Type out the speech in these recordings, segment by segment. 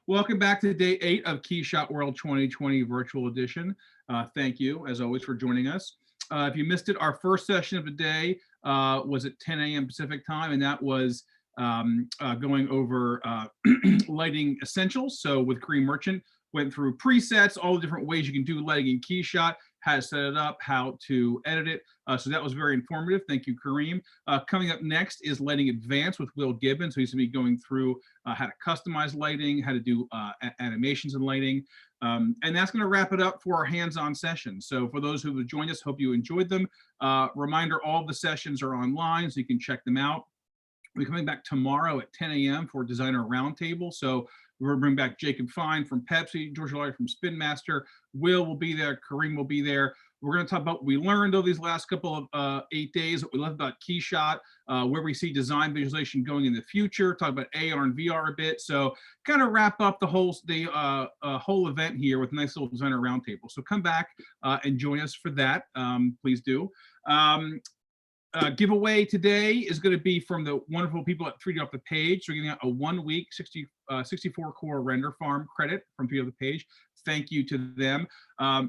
Welcome back to day 8 of KeyShot World 2020 virtual edition. Thank you, as always, for joining us. If you missed it, our first session of the day was at 10 a.m. Pacific time, and that was going over lighting essentials. So with Kareem Merchant, went through presets, all the different ways you can do lighting in KeyShot, how to set it up, how to edit it. So that was very informative. Thank you, Kareem. Coming up next is Lighting Advanced with Will Gibbons. So he's going to be going through how to customize lighting, how to do animations in lighting. And that's going to wrap it up for our hands-on sessions. So for those who have joined us, hope you enjoyed them. Reminder, all of the sessions are online, so you can check them out. We're coming back tomorrow at 10 a.m. for Designer Roundtable. So we're going to bring back Jacob Fine from Pepsi, George Lawyer from Spin Master, Will be there, Kareem will be there. We're going to talk about what we learned over these last couple of 8 days, what we love about KeyShot, where we see design visualization going in the future, talk about AR and VR a bit. So kind of wrap up the whole event here with a nice little Designer Roundtable. So come back and join us for that. Please do. Giveaway today is going to be from the wonderful people at 3D Off the Page. So we're giving out a 1-week 64 core render farm credit from 3D Off the Page. Thank you to them.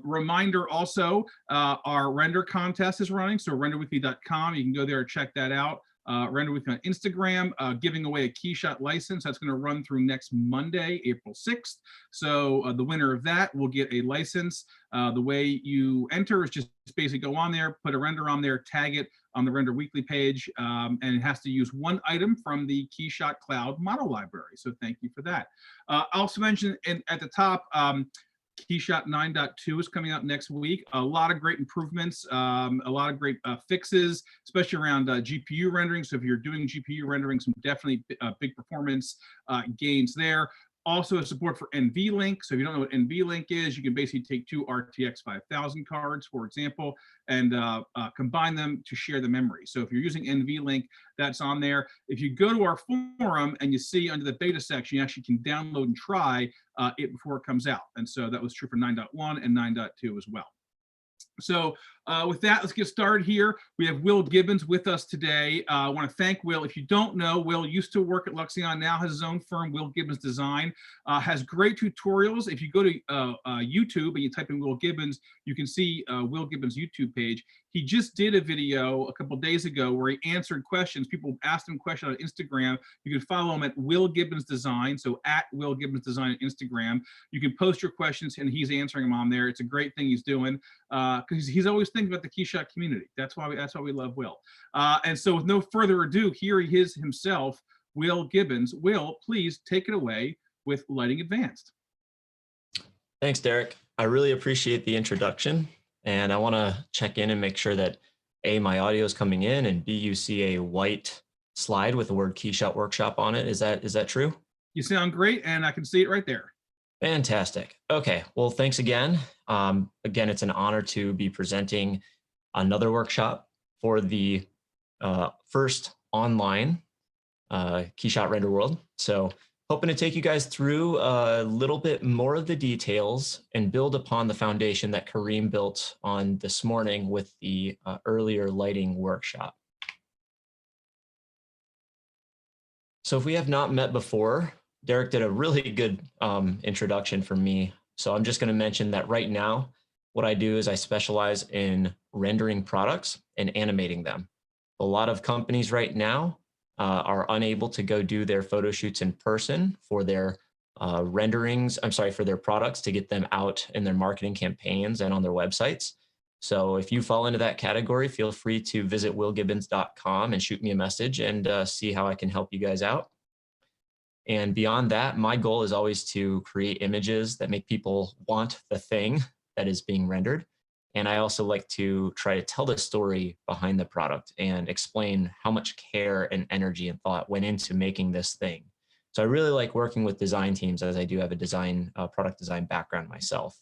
Reminder also, our render contest is running. So renderweekly.com. You can go there and check that out. Render Weekly on Instagram, giving away a KeyShot license. That's going to run through next Monday, April 6th. So the winner of that will get a license. The way you enter is just basically go on there, put a render on there, tag it on the Render Weekly page, and it has to use one item from the KeyShot Cloud model library. So thank you for that. I also mentioned at the top, KeyShot 9.2 is coming out next week. A lot of great improvements, a lot of great fixes, especially around GPU rendering. So if you're doing GPU rendering, some definitely big performance gains there. Also, support for NVLink. So if you don't know what NVLink is, you can basically take 2 RTX 5000 cards, for example, and combine them to share the memory. So if you're using NVLink, that's on there. If you go to our forum and you see under the beta section, you actually can download and try it before it comes out. And so that was true for 9.1 and 9.2 as well. So with that, let's get started here. We have Will Gibbons with us today. I want to thank Will. If you don't know, Will used to work at Luxion, now has his own firm, Will Gibbons Design, has great tutorials. If you go to YouTube and you type in Will Gibbons, you can see Will Gibbons' YouTube page. He just did a video a couple days ago where he answered questions. People asked him questions on Instagram. You can follow him at Will Gibbons Design, so at Will Gibbons Design on Instagram. You can post your questions and he's answering them on there. It's a great thing he's doing because he's always thinking about the KeyShot community. That's why we love Will. And so with no further ado, here he is himself, Will Gibbons. Will, please take it away with Lighting Advanced. Thanks, Derek. I really appreciate the introduction. And I want to check in and make sure that A, my audio is coming in, and B, you see a white slide with the word KeyShot Workshop on it. Is that true? You sound great, and I can see it right there. Fantastic. Okay, well, thanks again. Again, it's an honor to be presenting another workshop for the first online KeyShot Render World. So hoping to take you guys through a little bit more of the details and build upon the foundation that Kareem built on this morning with the earlier lighting workshop. So if we have not met before, Derek did a really good introduction for me. So I'm just going to mention that right now, what I do is I specialize in rendering products and animating them. A lot of companies right now are unable to go do their photo shoots in person for their for their products to get them out in their marketing campaigns and on their websites. So if you fall into that category, feel free to visit willgibbons.com and shoot me a message and see how I can help you guys out. And beyond that, my goal is always to create images that make people want the thing that is being rendered. And I also like to try to tell the story behind the product and explain how much care and energy and thought went into making this thing. So I really like working with design teams, as I do have a product design background myself.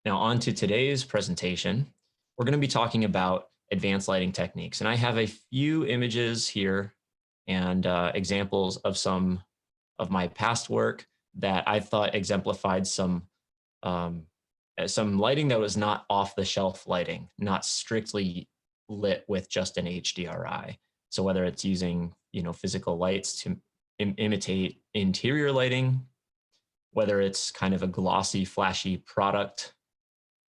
Now on to today's presentation. We're going to be talking about advanced lighting techniques. And I have a few images here and examples of some of my past work that I thought exemplified some lighting that was not off-the-shelf lighting, not strictly lit with just an HDRI. So whether it's using, physical lights to imitate interior lighting whether it's kind of a glossy, flashy product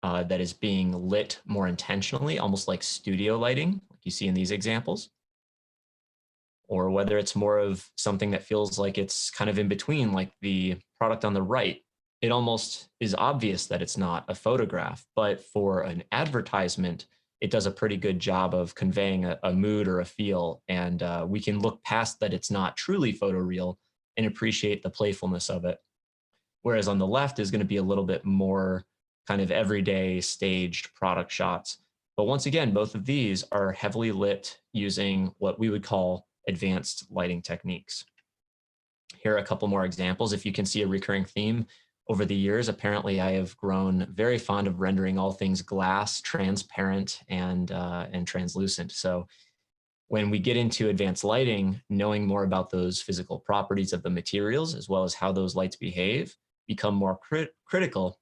that is being lit more intentionally, almost like studio lighting, like you see in these examples, or whether it's more of something that feels like it's kind of in between, like the product on the right. It almost is obvious that it's not a photograph, but for an advertisement, it does a pretty good job of conveying a mood or a feel. And we can look past that it's not truly photoreal and appreciate the playfulness of it. Whereas on the left is going to be a little bit more kind of everyday staged product shots. But once again, both of these are heavily lit using what we would call advanced lighting techniques. Here are a couple more examples. If you can see a recurring theme over the years, apparently I have grown very fond of rendering all things glass, transparent, and translucent. So when we get into advanced lighting, knowing more about those physical properties of the materials, as well as how those lights behave, become more critical,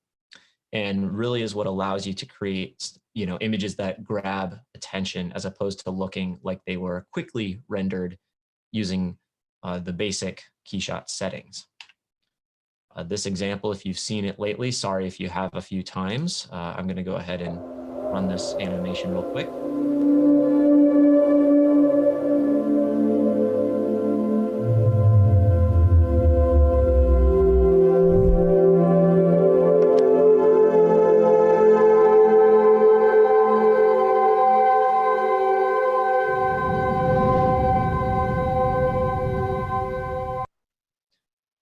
and really is what allows you to create, images that grab attention as opposed to looking like they were quickly rendered using the basic KeyShot settings. This example, if you've seen it lately, sorry if you have a few times, I'm going to go ahead and run this animation real quick.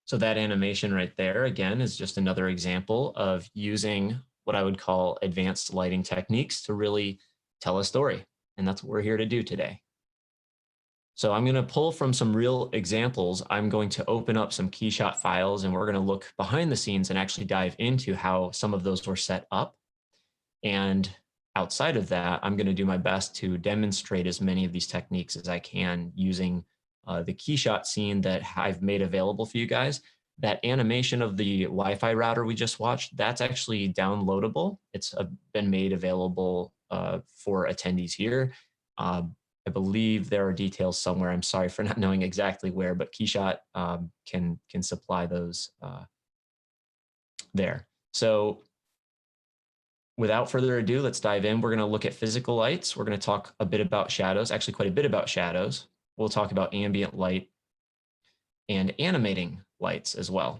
So that animation right there, again, is just another example of using what I would call advanced lighting techniques to really tell a story. And that's what we're here to do today. So I'm going to pull from some real examples. I'm going to open up some KeyShot files, and we're going to look behind the scenes and actually dive into how some of those were set up. And outside of that, I'm going to do my best to demonstrate as many of these techniques as I can using the KeyShot scene that I've made available for you guys. That animation of the Wi-Fi router we just watched, that's actually downloadable. It's been made available for attendees here. I believe there are details somewhere. I'm sorry for not knowing exactly where, but KeyShot can supply those there. So without further ado, let's dive in. We're going to look at physical lights. We're going to talk a bit about shadows, actually quite a bit about shadows. We'll talk about ambient light and animating lights as well.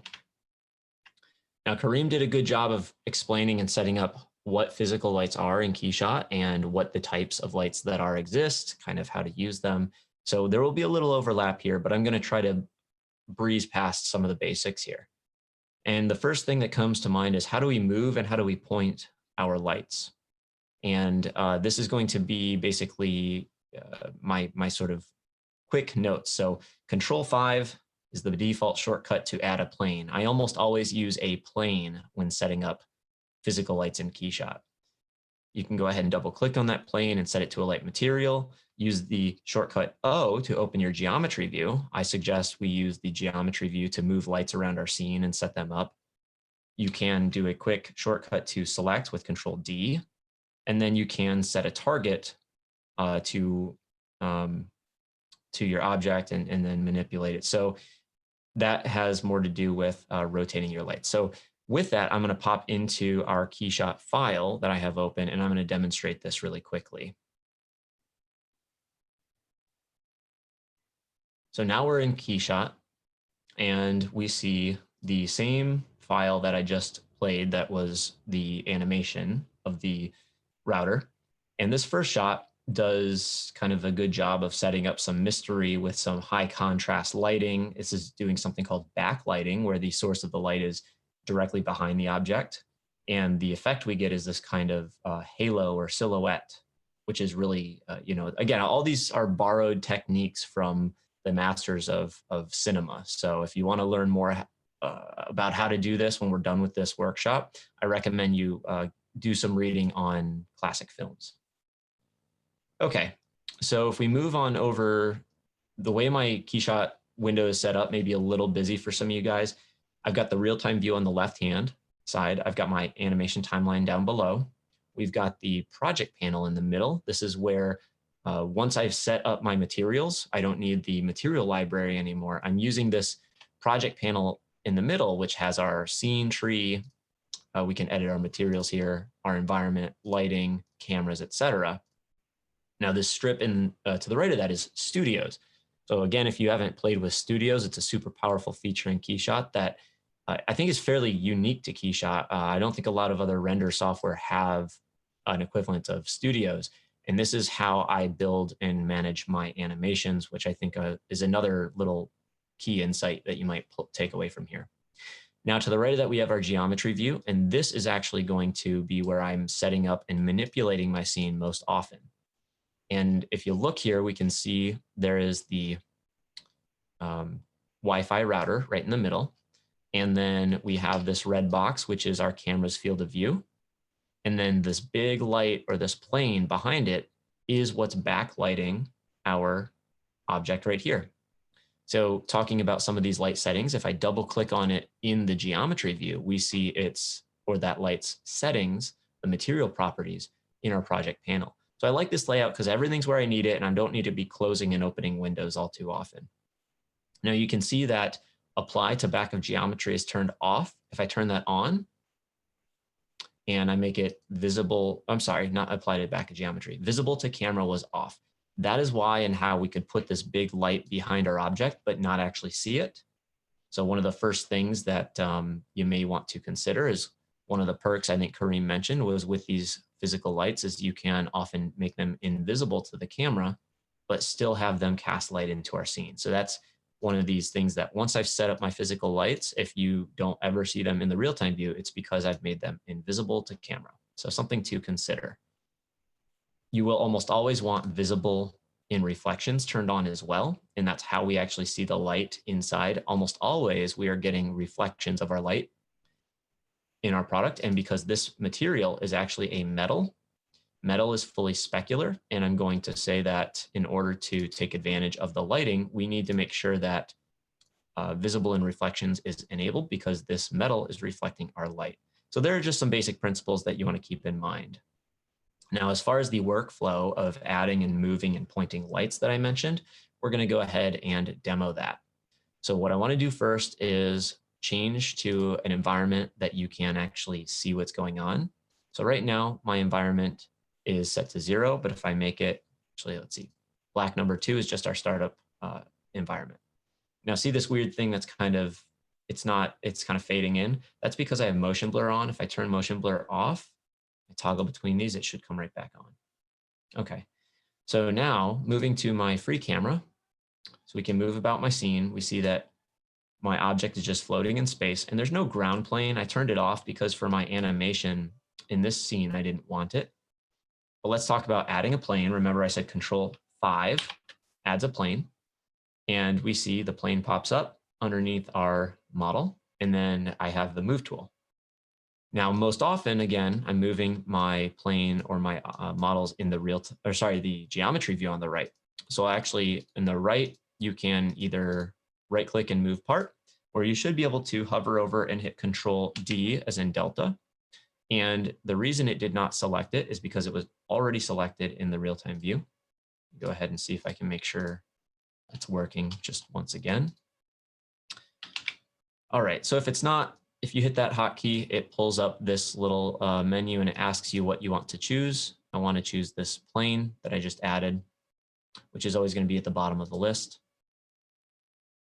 Now, Kareem did a good job of explaining and setting up what physical lights are in KeyShot and what the types of lights that exist, kind of how to use them. So there will be a little overlap here, but I'm going to try to breeze past some of the basics here. And the first thing that comes to mind is how do we move and how do we point our lights? And this is going to be basically my sort of quick notes. So Control 5 is the default shortcut to add a plane. I almost always use a plane when setting up physical lights in KeyShot. You can go ahead and double click on that plane and set it to a light material. Use the shortcut O to open your geometry view. I suggest we use the geometry view to move lights around our scene and set them up. You can do a quick shortcut to select with Control D, and then you can set a target to your object and then manipulate it. So that has more to do with rotating your light. So with that, I'm going to pop into our KeyShot file that I have open, and I'm going to demonstrate this really quickly. So now we're in KeyShot, and we see the same file that I just played that was the animation of the router. And this first shot does kind of a good job of setting up some mystery with some high contrast lighting. This is doing something called backlighting, where the source of the light is directly behind the object. And the effect we get is this kind of halo or silhouette, which is really, again, all these are borrowed techniques from the masters of cinema. So if you want to learn more about how to do this when we're done with this workshop, I recommend you do some reading on classic films. Okay, so if we move on over, the way my KeyShot window is set up may be a little busy for some of you guys. I've got the real-time view on the left-hand side. I've got my animation timeline down below. We've got the project panel in the middle. This is where once I've set up my materials, I don't need the material library anymore. I'm using this project panel in the middle, which has our scene tree. We can edit our materials here, our environment, lighting, cameras, etc. Now this strip in to the right of that is studios. So again, if you haven't played with studios, it's a super powerful feature in KeyShot that I think is fairly unique to KeyShot. I don't think a lot of other render software have an equivalent of studios. And this is how I build and manage my animations, which I think is another little key insight that you might take away from here. Now to the right of that, we have our geometry view, and this is actually going to be where I'm setting up and manipulating my scene most often. And if you look here, we can see there is the Wi-Fi router right in the middle. And then we have this red box, which is our camera's field of view. And then this big light or this plane behind it is what's backlighting our object right here. So talking about some of these light settings, if I double click on it in the geometry view, we see its, or that light's settings, the material properties in our project panel. So I like this layout because everything's where I need it and I don't need to be closing and opening windows all too often. Now you can see that apply to back of geometry is turned off. If I turn that on and I make it visible, I'm sorry, not apply to back of geometry, visible to camera was off. That is why and how we could put this big light behind our object, but not actually see it. So one of the first things that you may want to consider is one of the perks I think Kareem mentioned was with these physical lights is you can often make them invisible to the camera, but still have them cast light into our scene. So that's one of these things that once I've set up my physical lights, if you don't ever see them in the real-time view, it's because I've made them invisible to camera. So something to consider. You will almost always want visible in reflections turned on as well. And that's how we actually see the light inside. Almost always we are getting reflections of our light in our product. And because this material is actually a metal, metal is fully specular. And I'm going to say that in order to take advantage of the lighting, we need to make sure that visible in reflections is enabled because this metal is reflecting our light. So there are just some basic principles that you want to keep in mind. Now, as far as the workflow of adding and moving and pointing lights that I mentioned, we're going to go ahead and demo that. So what I want to do first is change to an environment that you can actually see what's going on. So right now, my environment is set to 0, but if I make it, actually, let's see, black number 2 is just our startup environment. Now see this weird thing that's kind of, it's kind of fading in. That's because I have motion blur on. If I turn motion blur off, I toggle between these, it should come right back on. Okay, so now moving to my free camera, so we can move about my scene. We see that my object is just floating in space and there's no ground plane. I turned it off because for my animation in this scene, I didn't want it. But let's talk about adding a plane. Remember I said Control 5 adds a plane and we see the plane pops up underneath our model. And then I have the move tool. Now, most often, again, I'm moving my plane or my models in the geometry view on the right. So actually in the right, you can either right click and move part, or you should be able to hover over and hit Control D as in Delta. And the reason it did not select it is because it was already selected in the real-time view. Go ahead and see if I can make sure it's working just once again. All right, so if you hit that hotkey, it pulls up this little menu and it asks you what you want to choose. I want to choose this plane that I just added, which is always going to be at the bottom of the list.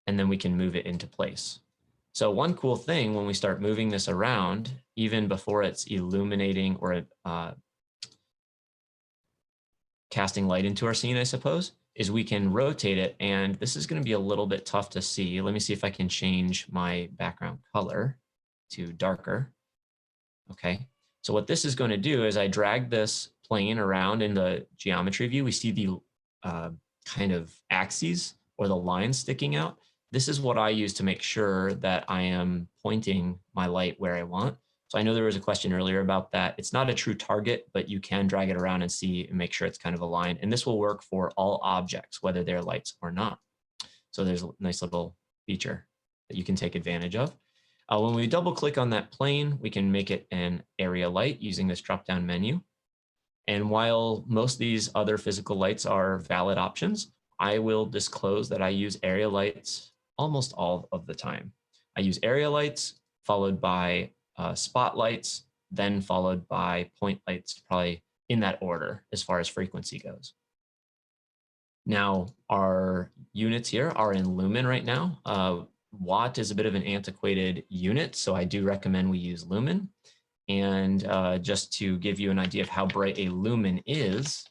And then we can move it into place. So one cool thing when we start moving this around, even before it's illuminating or casting light into our scene, I suppose, is we can rotate it. And this is going to be a little bit tough to see. Let me see if I can change my background color to darker. Okay, so what this is going to do is I drag this plane around in the geometry view. We see the kind of axes or the lines sticking out. This is what I use to make sure that I am pointing my light where I want. So I know there was a question earlier about that. It's not a true target, but you can drag it around and see and make sure it's kind of aligned. And this will work for all objects, whether they're lights or not. So there's a nice little feature that you can take advantage of. When we double click on that plane, we can make it an area light using this drop-down menu. And while most of these other physical lights are valid options, I will disclose that I use area lights almost all of the time. I use area lights, followed by spotlights, then followed by point lights, probably in that order as far as frequency goes. Now, our units here are in lumen right now. Watt is a bit of an antiquated unit, so I do recommend we use lumen. And just to give you an idea of how bright a lumen is,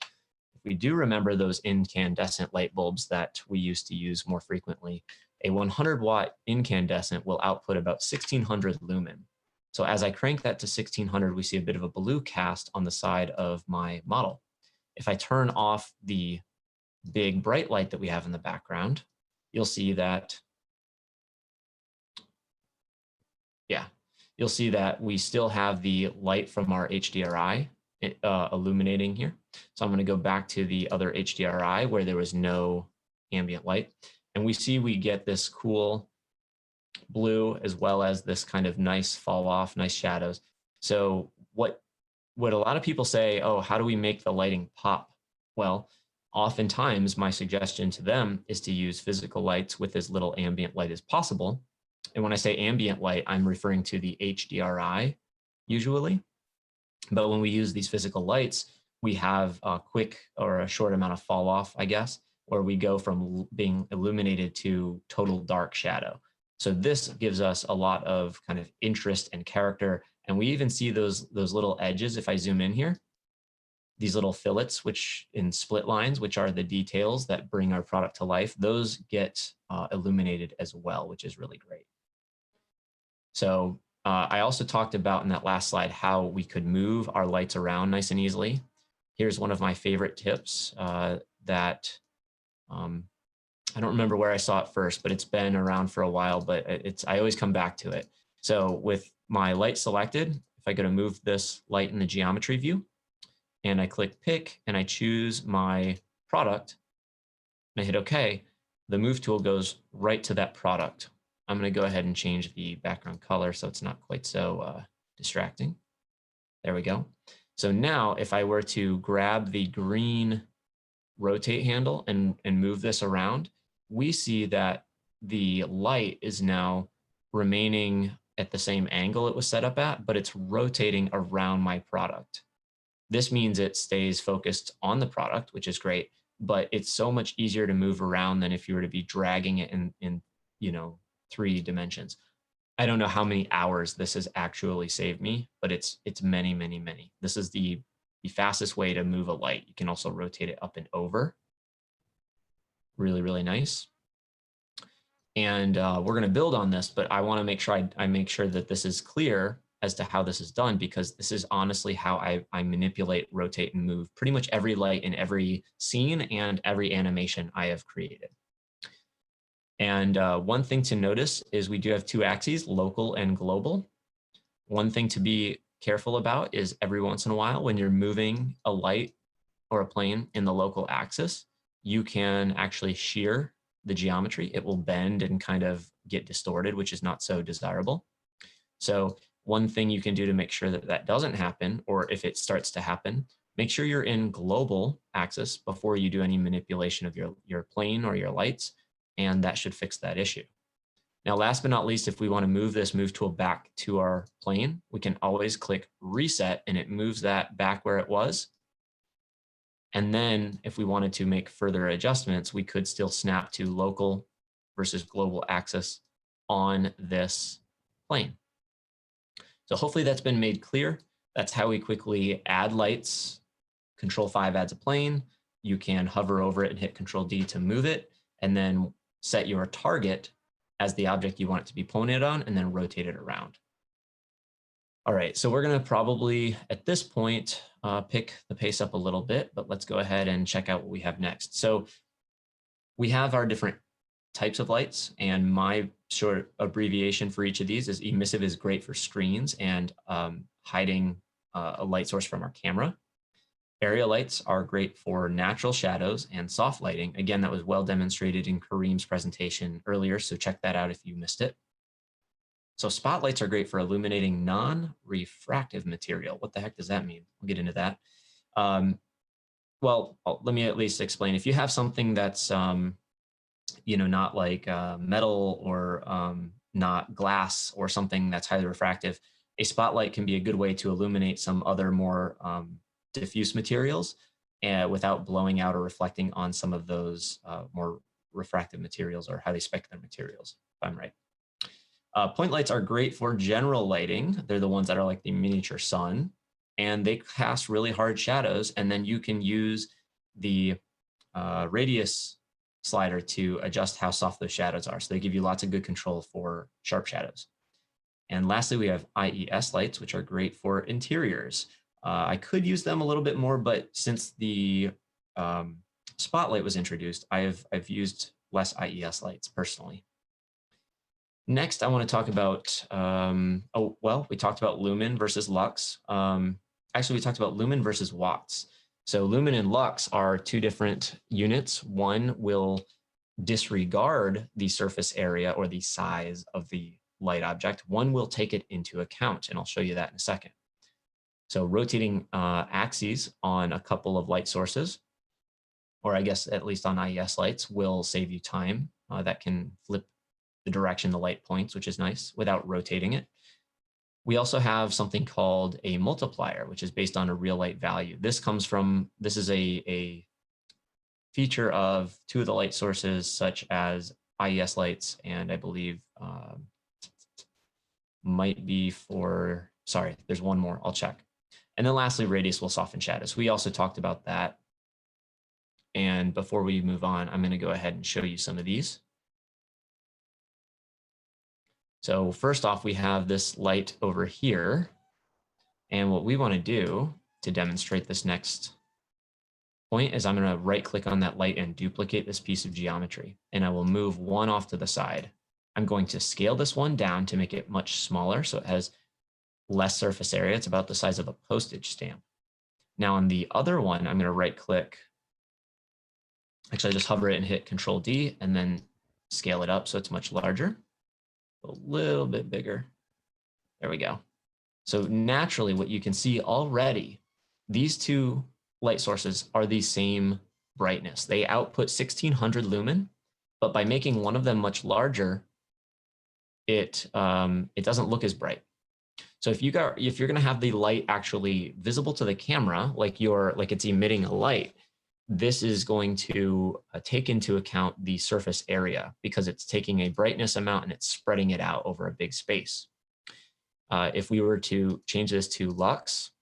if we do remember those incandescent light bulbs that we used to use more frequently, a 100 watt incandescent will output about 1600 lumen. So as I crank that to 1600, we see a bit of a blue cast on the side of my model. If I turn off the big bright light that we have in the background, you'll see that, you'll see that we still have the light from our HDRI illuminating here. So I'm going to go back to the other HDRI where there was no ambient light. And we see we get this cool blue as well as this kind of nice fall off, nice shadows. So what a lot of people say, oh, how do we make the lighting pop? Well, oftentimes my suggestion to them is to use physical lights with as little ambient light as possible. And when I say ambient light, I'm referring to the HDRI usually. But when we use these physical lights, we have a quick or a short amount of fall off, I guess, where we go from being illuminated to total dark shadow. So this gives us a lot of kind of interest and character. And we even see those little edges. If I zoom in here, these little fillets, which in split lines, which are the details that bring our product to life, those get illuminated as well, which is really great. So I also talked about in that last slide how we could move our lights around nice and easily. Here's one of my favorite tips that I don't remember where I saw it first, but it's been around for a while, but I always come back to it. So with my light selected, if I go to move this light in the geometry view, and I click pick and I choose my product and I hit OK, the move tool goes right to that product. I'm going to go ahead and change the background color so it's not quite so distracting. There we go. So now if I were to grab the green rotate handle and move this around, we see that the light is now remaining at the same angle it was set up at, but it's rotating around my product. This means it stays focused on the product, which is great, but it's so much easier to move around than if you were to be dragging it in 3 dimensions. I don't know how many hours this has actually saved me, but it's many, many, many. This is the fastest way to move a light. You can also rotate it up and over. Really, really nice. And we're going to build on this, but I want to make sure I make sure that this is clear as to how this is done, because this is honestly how I manipulate, rotate, and move pretty much every light in every scene and every animation I have created. And one thing to notice is we do have 2 axes, local and global. One thing to be careful about is every once in a while when you're moving a light or a plane in the local axis, you can actually shear the geometry. It will bend and kind of get distorted, which is not so desirable. So one thing you can do to make sure that that doesn't happen, or if it starts to happen, make sure you're in global axis before you do any manipulation of your plane or your lights, and that should fix that issue. Now, last but not least, if we want to move this move tool back to our plane, we can always click reset and it moves that back where it was. And then if we wanted to make further adjustments, we could still snap to local versus global axis on this plane. So hopefully that's been made clear. That's how we quickly add lights. Control 5 adds a plane. You can hover over it and hit Control D to move it, and then set your target as the object you want it to be pointed on, and then rotate it around. All right, so we're going to probably, at this point, pick the pace up a little bit, but let's go ahead and check out what we have next. So we have our different types of lights, and my short abbreviation for each of these is emissive is great for screens and hiding a light source from our camera. Area lights are great for natural shadows and soft lighting. Again, that was well demonstrated in Kareem's presentation earlier, so check that out if you missed it. So spotlights are great for illuminating non-refractive material. What the heck does that mean? We'll get into that. Well, let me at least explain. If you have something that's not like metal or not glass or something that's highly refractive, a spotlight can be a good way to illuminate some other more diffuse materials without blowing out or reflecting on some of those more refractive materials or highly specular materials, if I'm right. Point lights are great for general lighting. They're the ones that are like the miniature sun, and they cast really hard shadows. And then you can use the radius slider to adjust how soft those shadows are. So they give you lots of good control for sharp shadows. And lastly, we have IES lights, which are great for interiors. I could use them a little bit more, but since the spotlight was introduced, I've used less IES lights personally. Next, I want to talk about, we talked about lumen versus lux. Actually, we talked about lumen versus watts. So lumen and lux are two different units. One will disregard the surface area or the size of the light object. One will take it into account, and I'll show you that in a second. So rotating axes on a couple of light sources, or I guess at least on IES lights, will save you time. That can flip the direction the light points, which is nice, without rotating it. We also have something called a multiplier, which is based on a real light value. This is a feature of two of the light sources, such as IES lights, and I believe might be for, sorry, there's one more, I'll check. And then lastly, radius will soften shadows. We also talked about that. And before we move on, I'm going to go ahead and show you some of these. So first off, we have this light over here. And what we want to do to demonstrate this next point is I'm going to right click on that light and duplicate this piece of geometry. And I will move one off to the side. I'm going to scale this one down to make it much smaller so it has less surface area. It's about the size of a postage stamp. Now on the other one, I'm going to right click. Actually, I just hover it and hit Control D and then scale it up so it's much larger. A little bit bigger. There we go. So naturally, what you can see already, these two light sources are the same brightness. They output 1600 lumen, but by making one of them much larger, it doesn't look as bright. So if you're going to have the light actually visible to the camera, like it's emitting a light, this is going to take into account the surface area because it's taking a brightness amount and it's spreading it out over a big space. If we were to change this to lux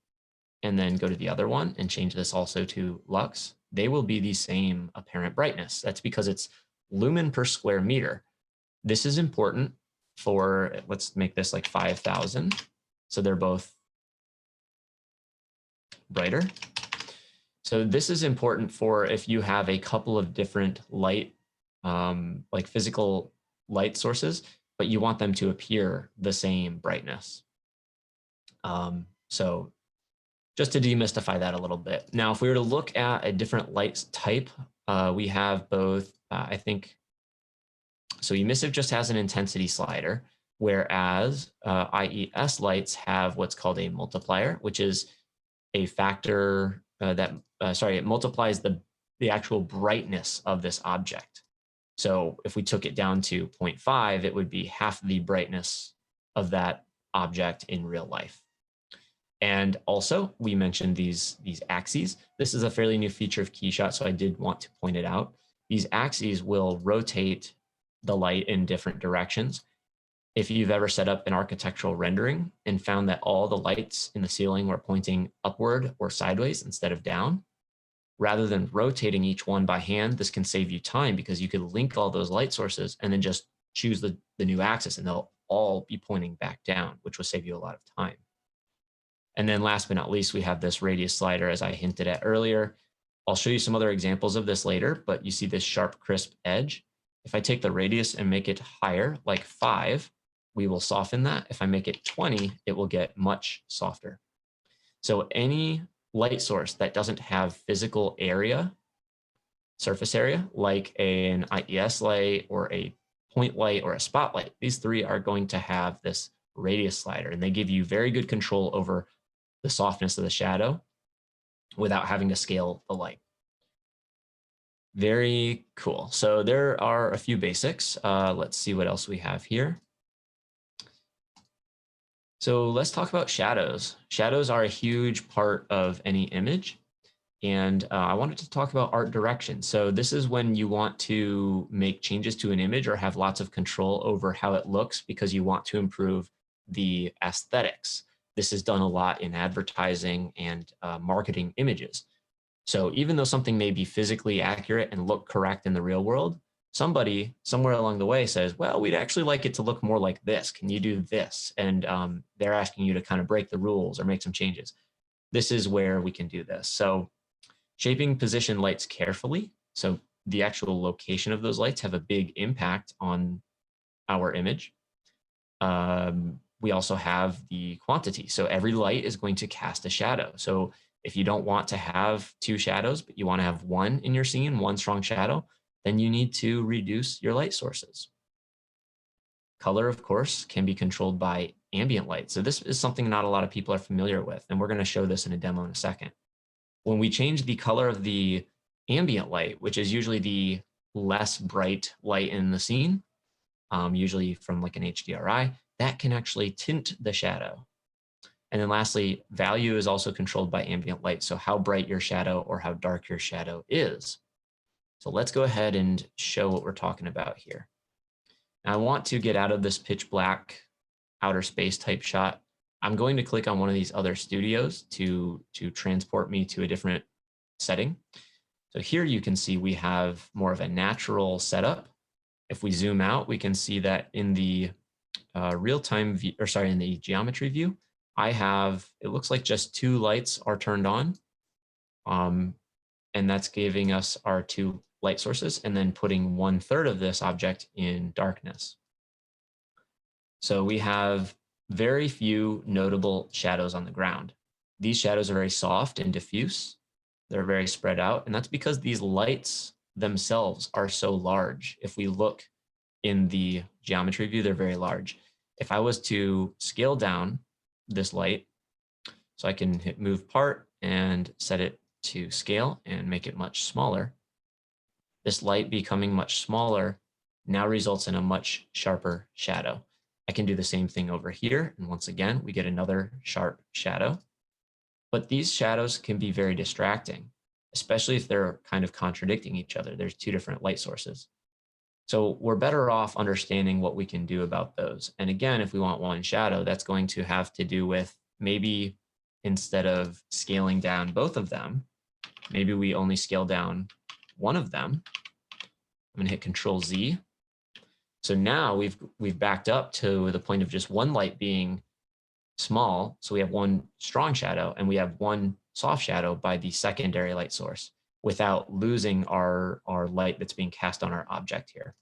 and then go to the other one and change this also to lux, they will be the same apparent brightness. That's because it's lumen per square meter. This is important for, let's make this like 5,000. So they're both brighter. So this is important for if you have a couple of different light, like physical light sources, but you want them to appear the same brightness. So just to demystify that a little bit. Now, if we were to look at a different light type, we have both, I think, so emissive just has an intensity slider, whereas IES lights have what's called a multiplier, which is a factor it multiplies the actual brightness of this object. So if we took it down to 0.5, it would be half the brightness of that object in real life. And also, we mentioned these axes. This is a fairly new feature of KeyShot, so I did want to point it out. These axes will rotate the light in different directions. If you've ever set up an architectural rendering and found that all the lights in the ceiling were pointing upward or sideways instead of down, rather than rotating each one by hand, this can save you time because you could link all those light sources and then just choose the new axis and they'll all be pointing back down, which will save you a lot of time. And then last but not least, we have this radius slider, as I hinted at earlier. I'll show you some other examples of this later, but you see this sharp, crisp edge. If I take the radius and make it higher, like 5, we will soften that. If I make it 20, it will get much softer. So any light source that doesn't have physical area, surface area, like an IES light or a point light or a spotlight, these three are going to have this radius slider, and they give you very good control over the softness of the shadow without having to scale the light. Very cool. So there are a few basics. Let's see what else we have here. So let's talk about shadows. Shadows are a huge part of any image. And I wanted to talk about art direction. So this is when you want to make changes to an image or have lots of control over how it looks because you want to improve the aesthetics. This is done a lot in advertising and marketing images. So even though something may be physically accurate and look correct in the real world, somebody somewhere along the way says, well, we'd actually like it to look more like this. Can you do this? And they're asking you to kind of break the rules or make some changes. This is where we can do this. So shaping position lights carefully. So the actual location of those lights have a big impact on our image. We also have the quantity. So every light is going to cast a shadow. So if you don't want to have two shadows, but you want to have one in your scene, one strong shadow, then you need to reduce your light sources. Color, of course, can be controlled by ambient light. So this is something not a lot of people are familiar with, and we're going to show this in a demo in a second. When we change the color of the ambient light, which is usually the less bright light in the scene, usually from like an HDRI, that can actually tint the shadow. And then lastly, value is also controlled by ambient light. So how bright your shadow or how dark your shadow is. So let's go ahead and show what we're talking about here. Now I want to get out of this pitch black outer space type shot. I'm going to click on one of these other studios to transport me to a different setting. So here you can see we have more of a natural setup. If we zoom out, we can see that in the real-time view, or sorry, in the geometry view, I have, it looks like just two lights are turned on. And that's giving us our two light sources and then putting 1/3 of this object in darkness. So we have very few notable shadows on the ground. These shadows are very soft and diffuse. They're very spread out. And that's because these lights themselves are so large. If we look in the geometry view, they're very large. If I was to scale down this light, so I can hit move part and set it to scale and make it much smaller, this light becoming much smaller now results in a much sharper shadow. I can do the same thing over here. And once again, we get another sharp shadow. But these shadows can be very distracting, especially if they're kind of contradicting each other. There's two different light sources. So we're better off understanding what we can do about those. And again, if we want one shadow, that's going to have to do with maybe instead of scaling down both of them, maybe we only scale down one of them. I'm going to hit Control Z. So now we've backed up to the point of just one light being small. So we have one strong shadow and we have one soft shadow by the secondary light source without losing our light that's being cast on our object here.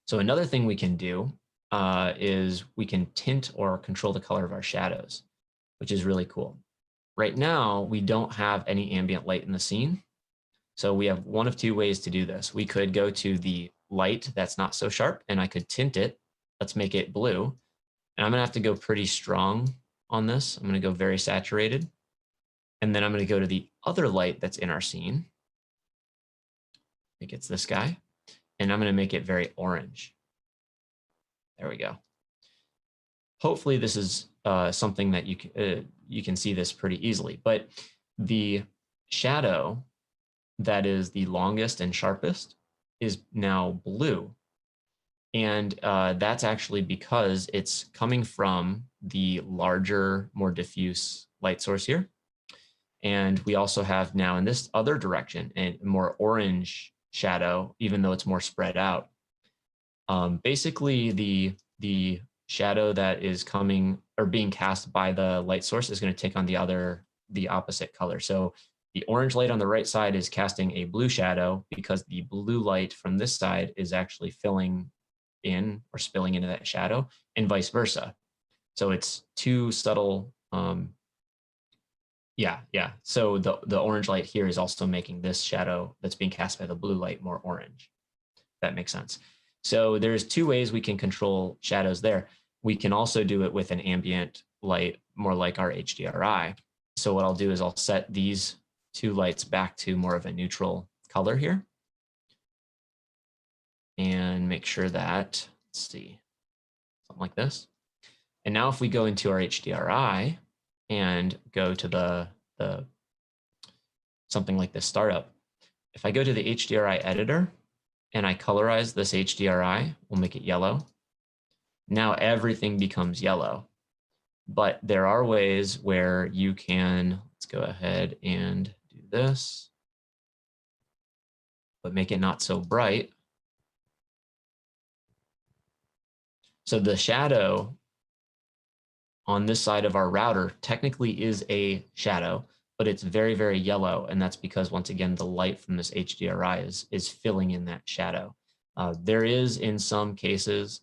So another thing we can do is we can tint or control the color of our shadows, which is really cool. Right now, we don't have any ambient light in the scene. So we have one of two ways to do this. We could go to the light that's not so sharp and I could tint it. Let's make it blue. And I'm gonna have to go pretty strong on this. I'm gonna go very saturated. And then I'm gonna go to the other light that's in our scene. I think it's this guy. And I'm gonna make it very orange. There we go. Hopefully this is something that you can see this pretty easily, but the shadow that is the longest and sharpest is now blue. And that's actually because it's coming from the larger, more diffuse light source here. And we also have now in this other direction a more orange shadow, even though it's more spread out. Basically, the shadow that is coming or being cast by the light source is going to take on the opposite color. So the orange light on the right side is casting a blue shadow because the blue light from this side is actually filling in or spilling into that shadow, and vice versa. So it's too subtle. Yeah. So the orange light here is also making this shadow that's being cast by the blue light more orange. That makes sense. So there's two ways we can control shadows there. We can also do it with an ambient light, more like our HDRI. So what I'll do is I'll set these two lights back to more of a neutral color here. And make sure that, let's see, something like this. And now if we go into our HDRI and go to the something like this startup, if I go to the HDRI editor and I colorize this HDRI, we'll make it yellow. Now everything becomes yellow. But there are ways where you can, let's go ahead and do this, but make it not so bright. So the shadow on this side of our router technically is a shadow, but it's very, very yellow. And that's because, once again, the light from this HDRI is filling in that shadow. There is, in some cases,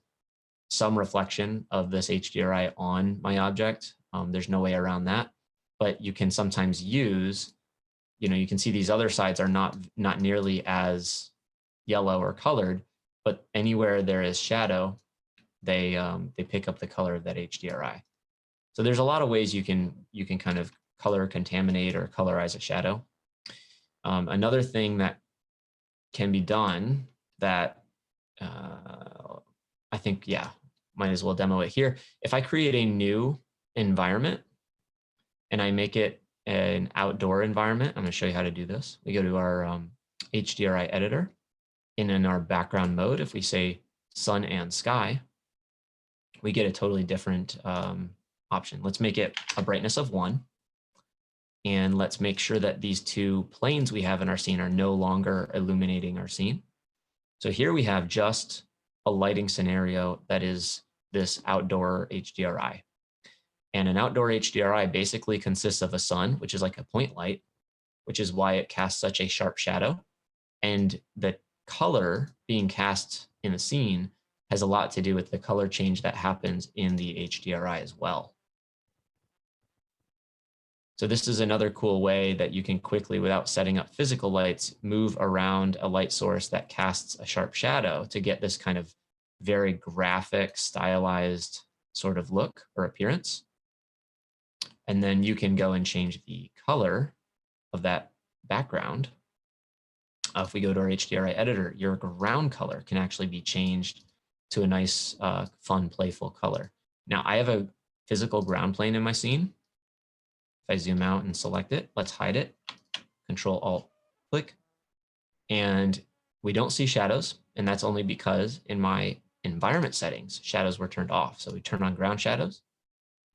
some reflection of this HDRI on my object. There's no way around that, but you can sometimes use, you can see these other sides are not nearly as yellow or colored, but anywhere there is shadow, they pick up the color of that HDRI. So there's a lot of ways you can kind of color contaminate or colorize a shadow. Another thing that can be done that I think, yeah, might as well demo it here. If I create a new environment and I make it an outdoor environment, I'm going to show you how to do this. We go to our HDRI editor, and in our background mode, if we say sun and sky, we get a totally different option. Let's make it a brightness of 1. And let's make sure that these two planes we have in our scene are no longer illuminating our scene. So here we have just a lighting scenario that is this outdoor HDRI. And an outdoor HDRI basically consists of a sun, which is like a point light, which is why it casts such a sharp shadow. And the color being cast in the scene has a lot to do with the color change that happens in the HDRI as well. So this is another cool way that you can quickly, without setting up physical lights, move around a light source that casts a sharp shadow to get this kind of very graphic, stylized sort of look or appearance. And then you can go and change the color of that background. If we go to our HDRI editor, your ground color can actually be changed to a nice, fun, playful color. Now, I have a physical ground plane in my scene. If I zoom out and select it, let's hide it, Control-Alt-Click, and we don't see shadows, and that's only because in my environment settings, shadows were turned off. So we turn on ground shadows,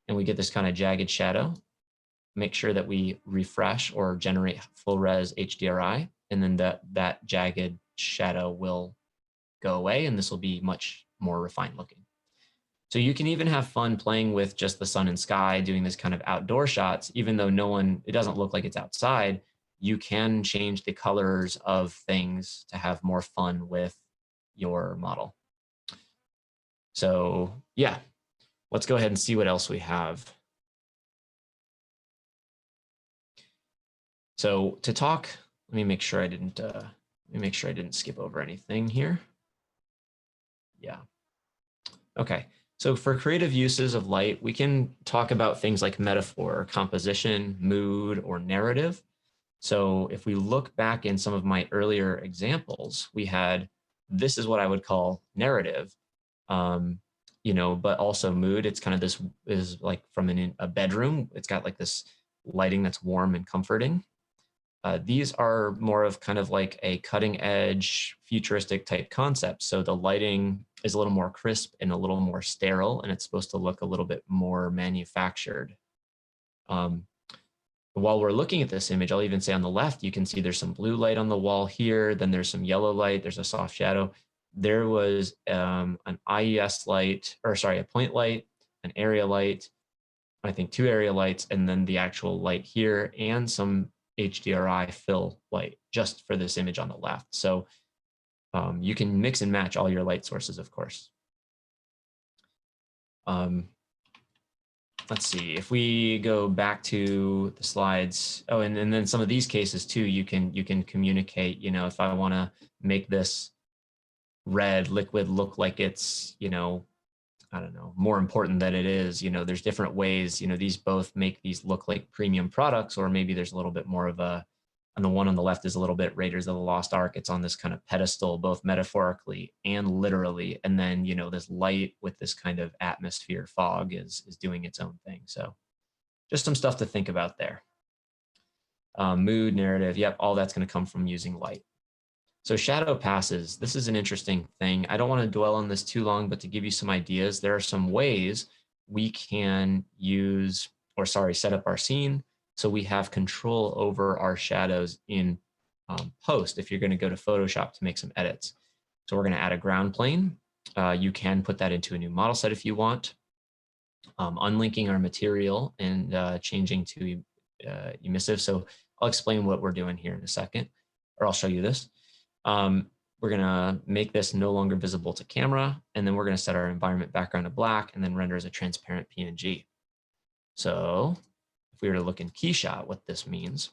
and we get this kind of jagged shadow. Make sure that we refresh or generate full res HDRI, and then that jagged shadow will go away, and this will be much more refined looking. So you can even have fun playing with just the sun and sky, doing this kind of outdoor shots, even though it doesn't look like it's outside. You can change the colors of things to have more fun with your model. So yeah, let's go ahead and see what else we have. So to talk, let me make sure I didn't skip over anything here. Yeah. Okay. So for creative uses of light, we can talk about things like metaphor, composition, mood, or narrative. So if we look back in some of my earlier examples, we had, this is what I would call narrative, but also mood. It's kind of this is like from a bedroom. It's got like this lighting that's warm and comforting. These are more of kind of like a cutting edge futuristic type concept. So the lighting is a little more crisp and a little more sterile, and it's supposed to look a little bit more manufactured. While we're looking at this image, I'll even say on the left, you can see there's some blue light on the wall here. Then there's some yellow light. There's a soft shadow. There was an IES light, or sorry, a point light, an area light, I think 2 area lights, and then the actual light here, and some HDRI fill light just for this image on the left. So you can mix and match all your light sources, of course. Let's see, if we go back to the slides. Oh, and then some of these cases too, you can communicate, if I want to make this red liquid look like it's, I don't know, more important than it is, there's different ways, these both make these look like premium products, or maybe there's a little bit more of a And the one on the left is a little bit Raiders of the Lost Ark. It's on this kind of pedestal, both metaphorically and literally. And then, you know, this light with this kind of atmosphere fog is doing its own thing. So just some stuff to think about there. Mood, narrative, yep, all that's going to come from using light. So shadow passes, this is an interesting thing. I don't want to dwell on this too long, but to give you some ideas, there are some ways we can use, or sorry, set up our scene so we have control over our shadows in post if you're going to go to Photoshop to make some edits. So we're going to add a ground plane. You can put that into a new model set if you want. Unlinking our material and changing to emissive. So I'll explain what we're doing here in a second, or I'll show you this. We're going to make this no longer visible to camera, and then we're going to set our environment background to black and then render as a transparent PNG. So if we were to look in KeyShot, what this means,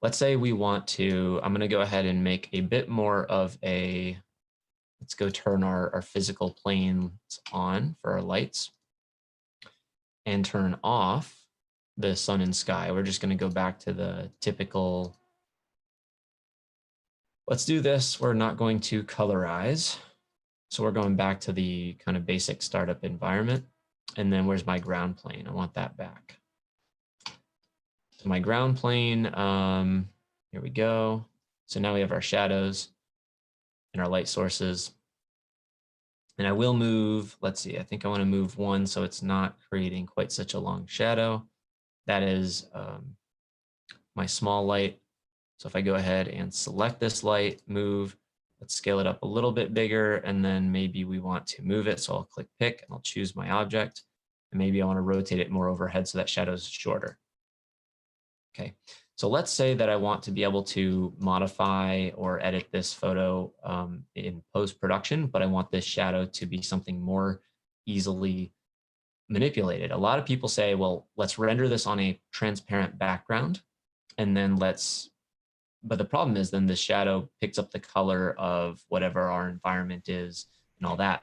let's say we want to, I'm going to go ahead and make a bit more of a, let's go turn our physical planes on for our lights and turn off the sun and sky. We're just going to go back to the typical. Let's do this. We're not going to colorize. So we're going back to the kind of basic startup environment. And then where's my ground plane? I want that back. So my ground plane, here we go. So now we have our shadows and our light sources. And I will move, let's see, I think I want to move one so it's not creating quite such a long shadow. That is my small light. So if I go ahead and select this light, move, let's scale it up a little bit bigger, and then maybe we want to move it. So I'll click pick and I'll choose my object. And maybe I want to rotate it more overhead so that shadow is shorter. Okay, so let's say that I want to be able to modify or edit this photo in post-production, but I want this shadow to be something more easily manipulated. A lot of people say, well, let's render this on a transparent background, and then but the problem is then the shadow picks up the color of whatever our environment is and all that.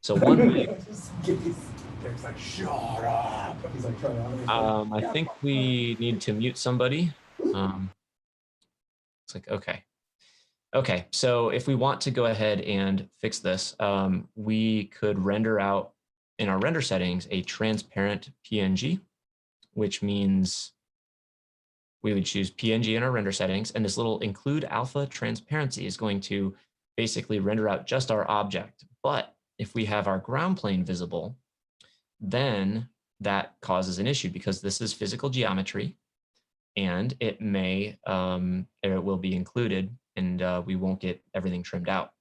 So one way, Derek's like, shut up. He's like, I think we need to mute somebody. It's like, okay. Okay, so if we want to go ahead and fix this, we could render out in our render settings a transparent PNG, which means we would choose PNG in our render settings, and this little include alpha transparency is going to basically render out just our object. But if we have our ground plane visible, then that causes an issue because this is physical geometry and it may, it will be included and we won't get everything trimmed out.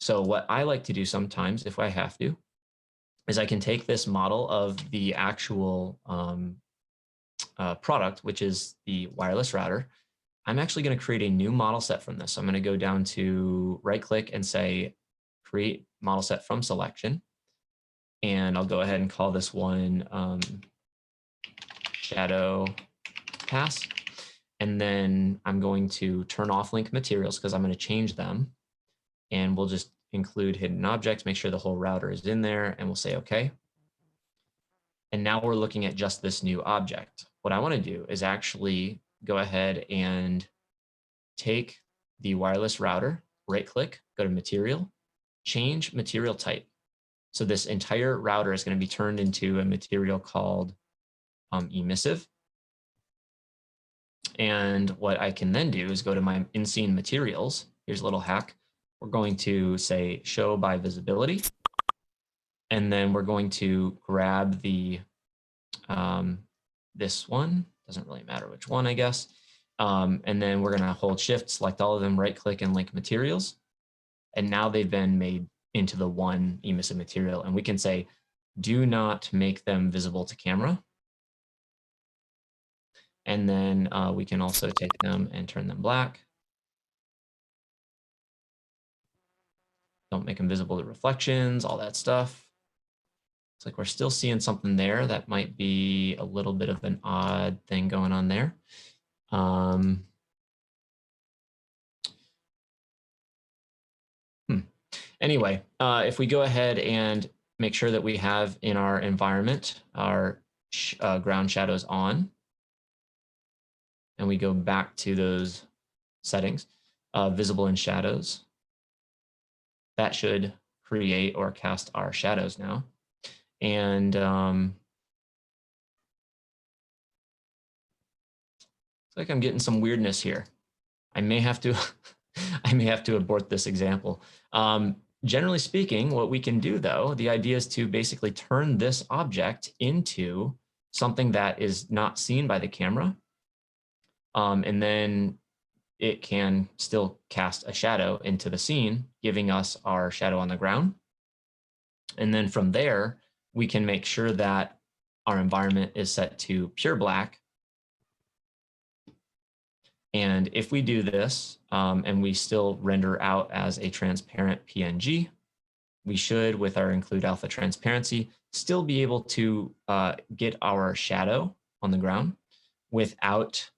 So what I like to do sometimes, if I have to, is I can take this model of the actual product, which is the wireless router. I'm actually going to create a new model set from this. So I'm going to go down to right click and say, create model set from selection. And I'll go ahead and call this one shadow pass. And then I'm going to turn off link materials because I'm going to change them. And we'll just include hidden objects, make sure the whole router is in there, and we'll say okay. And now we're looking at just this new object. What I want to do is actually go ahead and take the wireless router, right click, go to material, change material type. So this entire router is going to be turned into a material called emissive. And what I can then do is go to my in-scene materials. Here's a little hack. We're going to say show by visibility. And then we're going to grab the this one, doesn't really matter which one, I guess. And then we're going to hold shift, select all of them, right click and link materials. And now they've been made into the one emissive material. And we can say, do not make them visible to camera. And then we can also take them and turn them black. Don't make them visible to reflections, all that stuff. It's like we're still seeing something there. That might be a little bit of an odd thing going on there. Anyway, if we go ahead and make sure that we have in our environment our ground shadows on, and we go back to those settings, visible in shadows. That should create or cast our shadows now. And it's like I'm getting some weirdness here. I may have to, I may have to abort this example. Generally speaking, what we can do though, the idea is to basically turn this object into something that is not seen by the camera. And then it can still cast a shadow into the scene, giving us our shadow on the ground. And then from there, we can make sure that our environment is set to pure black. And if we do this and we still render out as a transparent PNG, we should, with our include alpha transparency, still be able to get our shadow on the ground without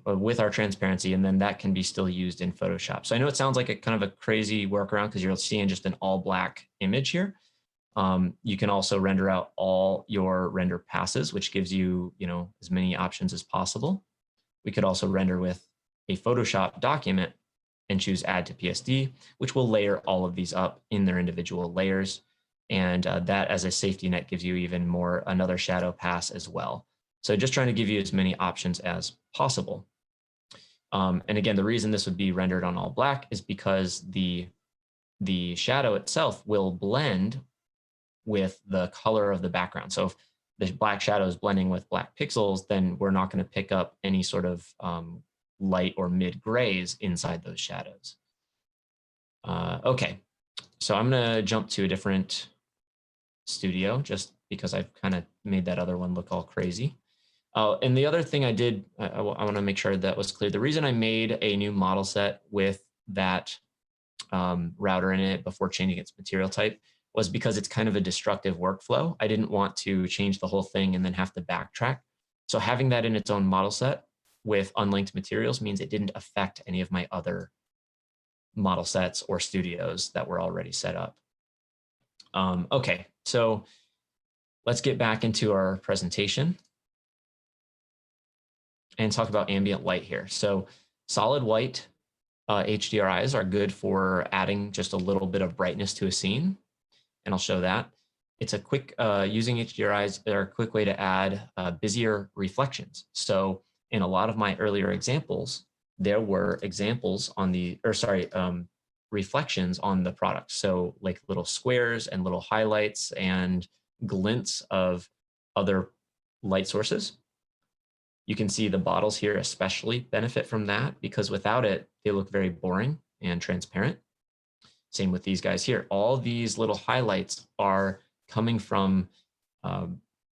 with our transparency, and then that can be still used in Photoshop. So I know it sounds like a kind of a crazy workaround because you're seeing just an all black image here. You can also render out all your render passes, which gives you, as many options as possible. We could also render with a Photoshop document and choose add to PSD, which will layer all of these up in their individual layers. And that as a safety net gives you even more, another shadow pass as well. So just trying to give you as many options as possible. And again, the reason this would be rendered on all black is because the shadow itself will blend with the color of the background. So if the black shadow is blending with black pixels, then we're not going to pick up any sort of light or mid grays inside those shadows. Okay, so I'm going to jump to a different studio just because I've kind of made that other one look all crazy. And the other thing I did, I want to make sure that was clear. The reason I made a new model set with that router in it before changing its material type was because it's kind of a destructive workflow. I didn't want to change the whole thing and then have to backtrack. So having that in its own model set with unlinked materials means it didn't affect any of my other model sets or studios that were already set up. Okay, so let's get back into our presentation and talk about ambient light here. So solid white HDRIs are good for adding just a little bit of brightness to a scene. And I'll show that. It's a quick, using HDRIs are a quick way to add busier reflections. So in a lot of my earlier examples, there were examples on the, reflections on the product. So like little squares and little highlights and glints of other light sources. You can see the bottles here especially benefit from that because without it, they look very boring and transparent. Same with these guys here. All these little highlights are coming from,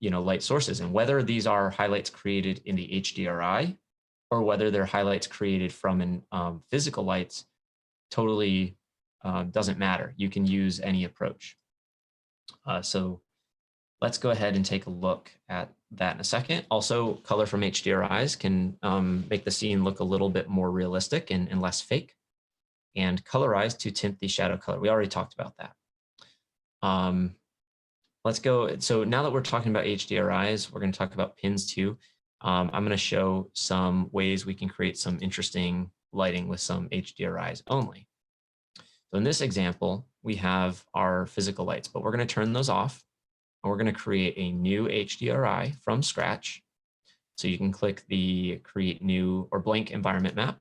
light sources. And whether these are highlights created in the HDRI or whether they're highlights created from physical lights, totally doesn't matter. You can use any approach. So let's go ahead and take a look at that in a second. Also, color from HDRIs can make the scene look a little bit more realistic and less fake. And colorize to tint the shadow color. We already talked about that. Let's go. So now that we're talking about HDRIs, we're going to talk about pins too. I'm going to show some ways we can create some interesting lighting with some HDRIs only. So in this example, we have our physical lights, but we're going to turn those off. And we're going to create a new HDRI from scratch. So you can click the create new or blank environment map,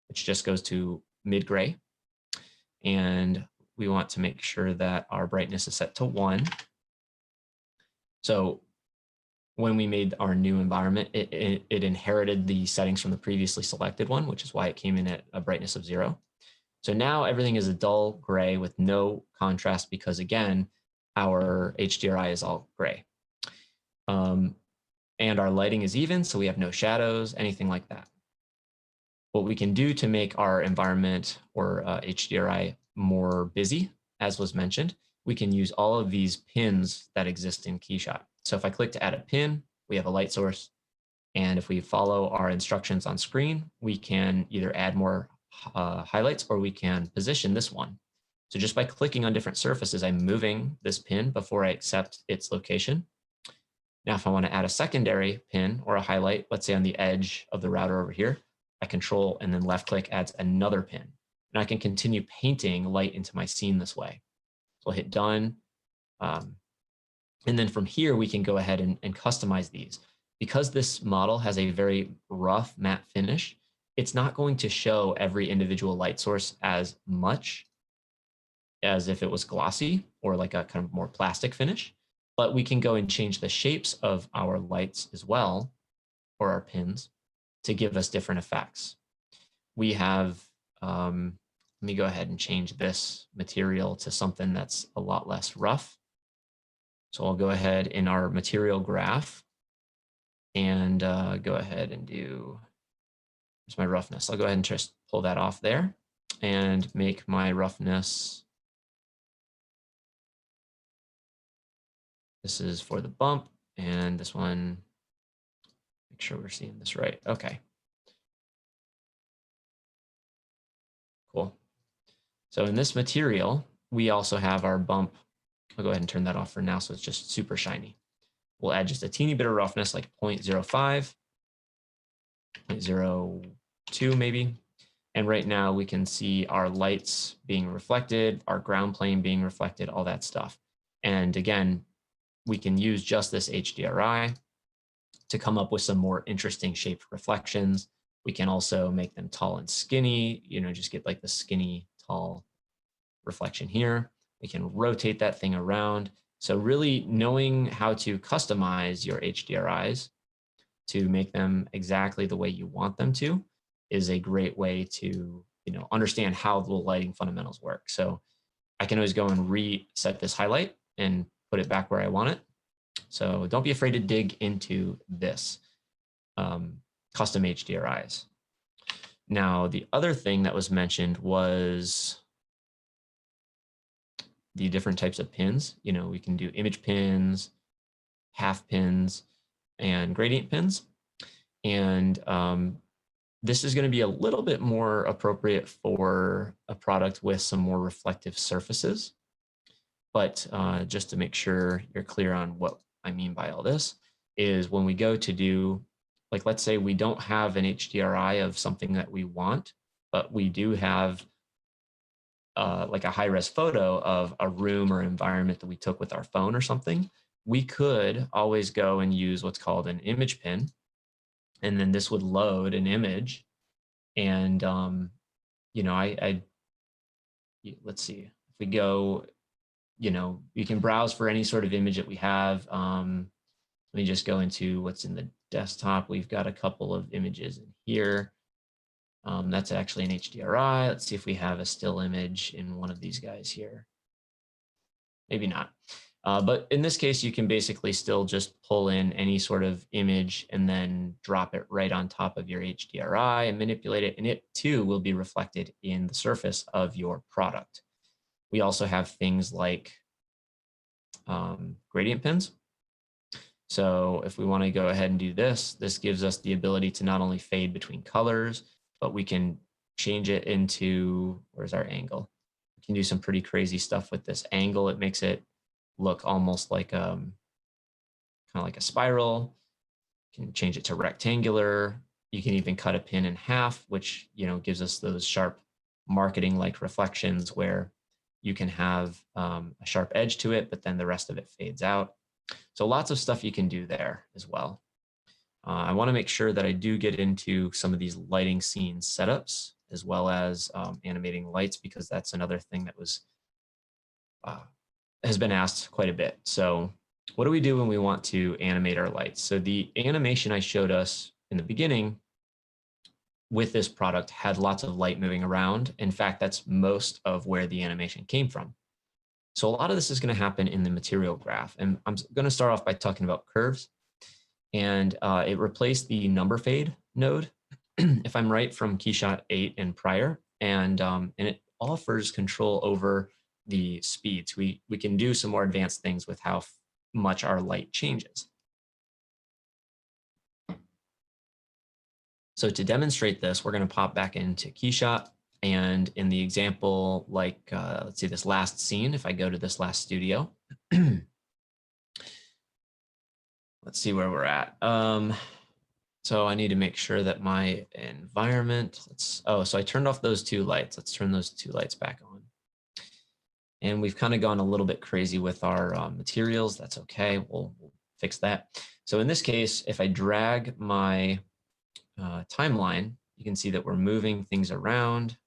which just goes to mid-gray. And we want to make sure that our brightness is set to 1. So when we made our new environment, it inherited the settings from the previously selected one, which is why it came in at a brightness of 0. So now everything is a dull gray with no contrast because again, our HDRI is all gray. And our lighting is even, so we have no shadows, anything like that. What we can do to make our environment or HDRI more busy, as was mentioned, we can use all of these pins that exist in KeyShot. So if I click to add a pin, we have a light source. And if we follow our instructions on screen, we can either add more highlights or we can position this one. So just by clicking on different surfaces, I'm moving this pin before I accept its location. Now, if I want to add a secondary pin or a highlight, let's say on the edge of the router over here, I control and then left click adds another pin. And I can continue painting light into my scene this way. So I'll hit done. And then from here, we can go ahead and customize these. Because this model has a very rough matte finish, it's not going to show every individual light source as much as if it was glossy or like a kind of more plastic finish, but we can go and change the shapes of our lights as well, or our pins, to give us different effects. We have, let me go ahead and change this material to something that's a lot less rough. So I'll go ahead in our material graph and go ahead and do, here's my roughness. I'll go ahead and just pull that off there and make my roughness. This is for the bump, and this one, make sure we're seeing this right. Okay. Cool. So in this material, we also have our bump. I'll go ahead and turn that off for now so it's just super shiny. We'll add just a teeny bit of roughness, like 0.05, 0.02 maybe. And right now we can see our lights being reflected, our ground plane being reflected, all that stuff. And again, we can use just this HDRI to come up with some more interesting shaped reflections. We can also make them tall and skinny, you know, just get like the skinny, tall reflection here. We can rotate that thing around. So really knowing how to customize your HDRIs to make them exactly the way you want them to is a great way to, you know, understand how the lighting fundamentals work. So I can always go and reset this highlight and put it back where I want it. So don't be afraid to dig into this custom HDRIs. Now, the other thing that was mentioned was the different types of pins. You know, we can do image pins, half pins, and gradient pins. And this is going to be a little bit more appropriate for a product with some more reflective surfaces. But just to make sure you're clear on what I mean by all this is when we go to do, like, let's say we don't have an HDRI of something that we want, but we do have like a high-res photo of a room or environment that we took with our phone or something, we could always go and use what's called an image pin. And then this would load an image. And, you know, let's see, if we go, you know, you can browse for any sort of image that we have. Let me just go into what's in the desktop. We've got a couple of images in here. That's actually an HDRI. Let's see if we have a still image in one of these guys here. Maybe not. But in this case, you can basically still just pull in any sort of image and then drop it right on top of your HDRI and manipulate it. And it too will be reflected in the surface of your product. We also have things like gradient pins. So if we want to go ahead and do this, this gives us the ability to not only fade between colors, but we can change it into, where's our angle? We can do some pretty crazy stuff with this angle. It makes it look almost like kind of like a spiral. You can change it to rectangular. You can even cut a pin in half, which, you know, gives us those sharp marketing like reflections where you can have a sharp edge to it, but then the rest of it fades out. So lots of stuff you can do there as well. I want to make sure that I do get into some of these lighting scene setups as well as animating lights, because that's another thing that was has been asked quite a bit. So what do we do when we want to animate our lights? So the animation I showed us in the beginning with this product had lots of light moving around. In fact, that's most of where the animation came from. So a lot of this is going to happen in the material graph. And I'm going to start off by talking about curves. And it replaced the number fade node, if I'm right, from KeyShot 8 and prior. And it offers control over the speeds. We can do some more advanced things with how much our light changes. So to demonstrate this, we're going to pop back into KeyShot. And in the example, like, let's see, this last scene, if I go to this last studio, let's see where we're at. So I need to make sure that my environment, so I turned off those two lights. Let's turn those two lights back on. And we've kind of gone a little bit crazy with our materials. That's okay. We'll fix that. So in this case, if I drag my timeline, you can see that we're moving things around.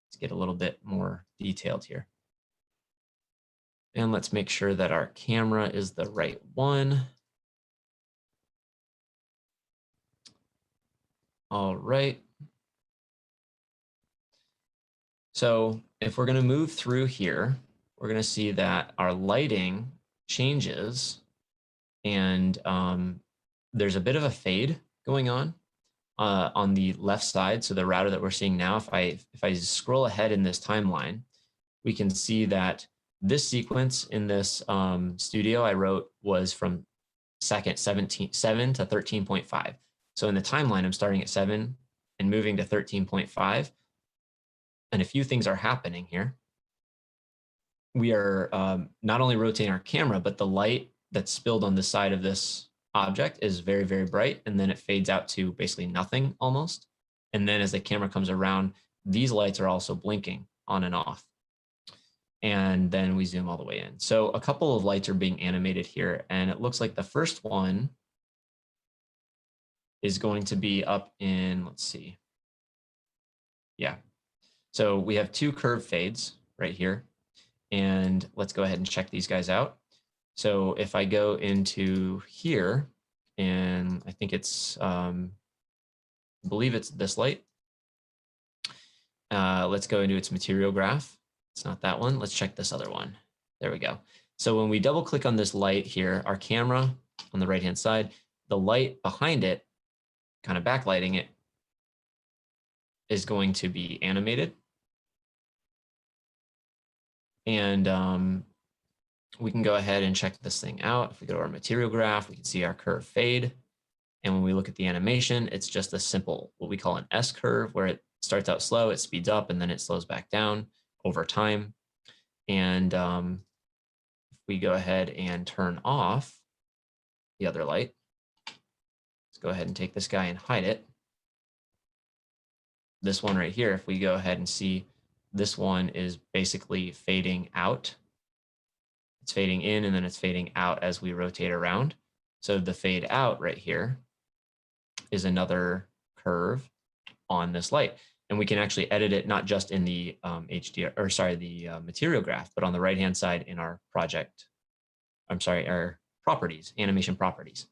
Let's get a little bit more detailed here. And let's make sure that our camera is the right one. All right. So if we're going to move through here, we're going to see that our lighting changes, and there's a bit of a fade going on the left side. So the router that we're seeing now, if I scroll ahead in this timeline, we can see that this sequence in this studio I wrote was from second 7 to 13.5. So in the timeline, I'm starting at 7 and moving to 13.5. And a few things are happening here. We are not only rotating our camera, but the light that's spilled on the side of this object is very, very bright. And then it fades out to basically nothing almost. And then as the camera comes around, these lights are also blinking on and off. And then we zoom all the way in. So a couple of lights are being animated here. And it looks like the first one is going to be up in, let's see. Yeah. So we have two curve fades right here. And let's go ahead and check these guys out. So if I go into here, and I think it's, I believe it's this light. Let's go into its material graph. It's not that one. Let's check this other one. There we go. So when we double click on this light here, our camera on the right-hand side, the light behind it, kind of backlighting it, is going to be animated. And we can go ahead and check this thing out. If we go to our material graph, we can see our curve fade. And when we look at the animation, it's just a simple, what we call an S curve, where it starts out slow, it speeds up, and then it slows back down over time. And if we go ahead and turn off the other light, let's go ahead and take this guy and hide it. This one right here, if we go ahead and see, this one is basically fading out. It's fading in and then it's fading out as we rotate around. So the fade out right here is another curve on this light. And we can actually edit it not just in the material graph, but on the right-hand side in our project, our properties, animation properties.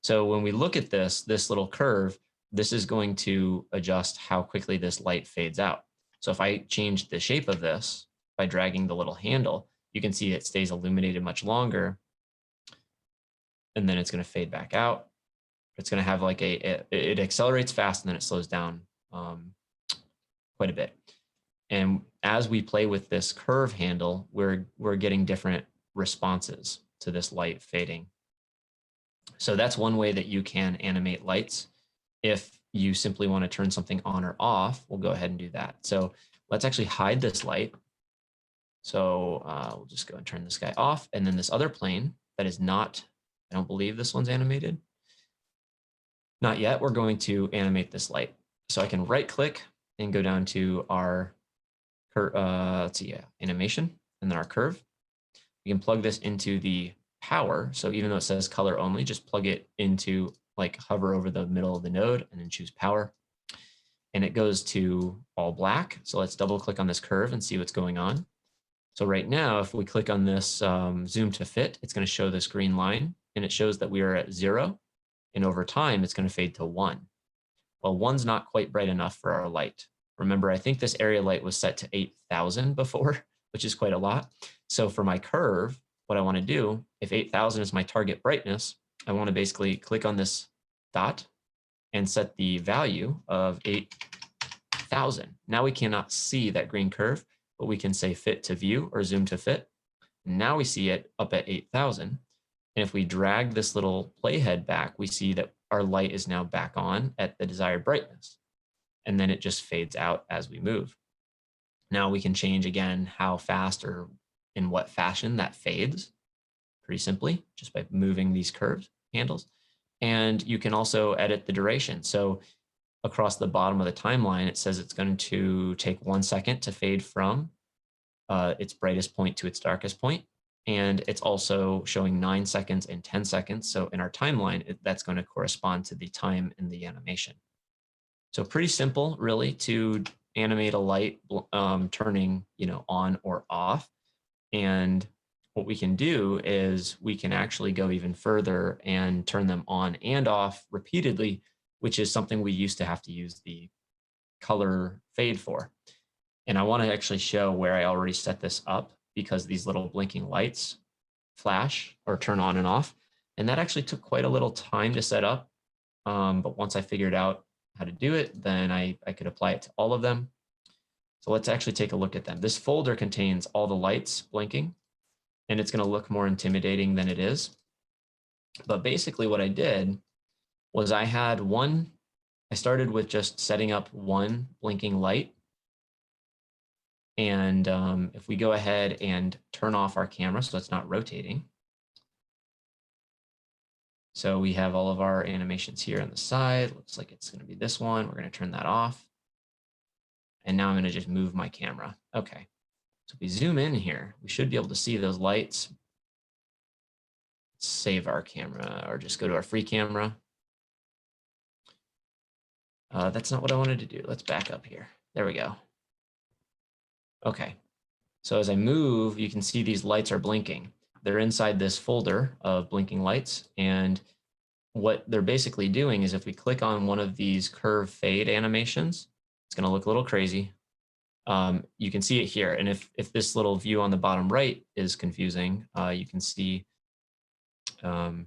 So when we look at this little curve, this is going to adjust how quickly this light fades out. So if I change the shape of this by dragging the little handle, you can see it stays illuminated much longer. And then it's going to fade back out. It's going to have like it accelerates fast and then it slows down quite a bit. And as we play with this curve handle, we're getting different responses to this light fading. So that's one way that you can animate lights. If you simply want to turn something on or off, we'll go ahead and do that. So let's actually hide this light. So we'll just go and turn this guy off. And then this other plane that is not, I don't believe this one's animated. Not yet. We're going to animate this light. So I can right click and go down to our, animation, and then our curve. We can plug this into the power. So even though it says color only, just plug it into, like, hover over the middle of the node and then choose power. And it goes to all black. So let's double click on this curve and see what's going on. So right now, if we click on this zoom to fit, it's going to show this green line, and it shows that we are at 0. And over time, it's going to fade to 1. Well, 1's not quite bright enough for our light. Remember, I think this area light was set to 8,000 before, which is quite a lot. So for my curve, what I want to do, if 8,000 is my target brightness, I want to basically click on this dot and set the value of 8,000. Now we cannot see that green curve, but we can say fit to view or zoom to fit. Now we see it up at 8,000. And if we drag this little playhead back, we see that our light is now back on at the desired brightness. And then it just fades out as we move. Now we can change again how fast or in what fashion that fades, pretty simply, just by moving these curves handles. And you can also edit the duration. So across the bottom of the timeline, it says it's going to take 1 second to fade from its brightest point to its darkest point. And it's also showing 9 seconds and 10 seconds. So in our timeline, that's going to correspond to the time in the animation. So pretty simple, really, to animate a light turning, on or off. And what we can do is we can actually go even further and turn them on and off repeatedly, which is something we used to have to use the color fade for. And I want to actually show where I already set this up, because these little blinking lights flash or turn on and off. And that actually took quite a little time to set up. But once I figured out how to do it, then I could apply it to all of them. So let's actually take a look at them. This folder contains all the lights blinking, and it's going to look more intimidating than it is. But basically what I did was I started with just setting up one blinking light. And if we go ahead and turn off our camera so it's not rotating. So we have all of our animations here on the side. Looks like it's going to be this one. We're going to turn that off. And now I'm going to just move my camera. Okay. So if we zoom in here, we should be able to see those lights. Save our camera, or just go to our free camera. That's not what I wanted to do. Let's back up here. There we go. Okay. So as I move, you can see these lights are blinking. They're inside this folder of blinking lights. And what they're basically doing is if we click on one of these curve fade animations, it's going to look a little crazy. You can see it here. And if this little view on the bottom right is confusing, you can see, you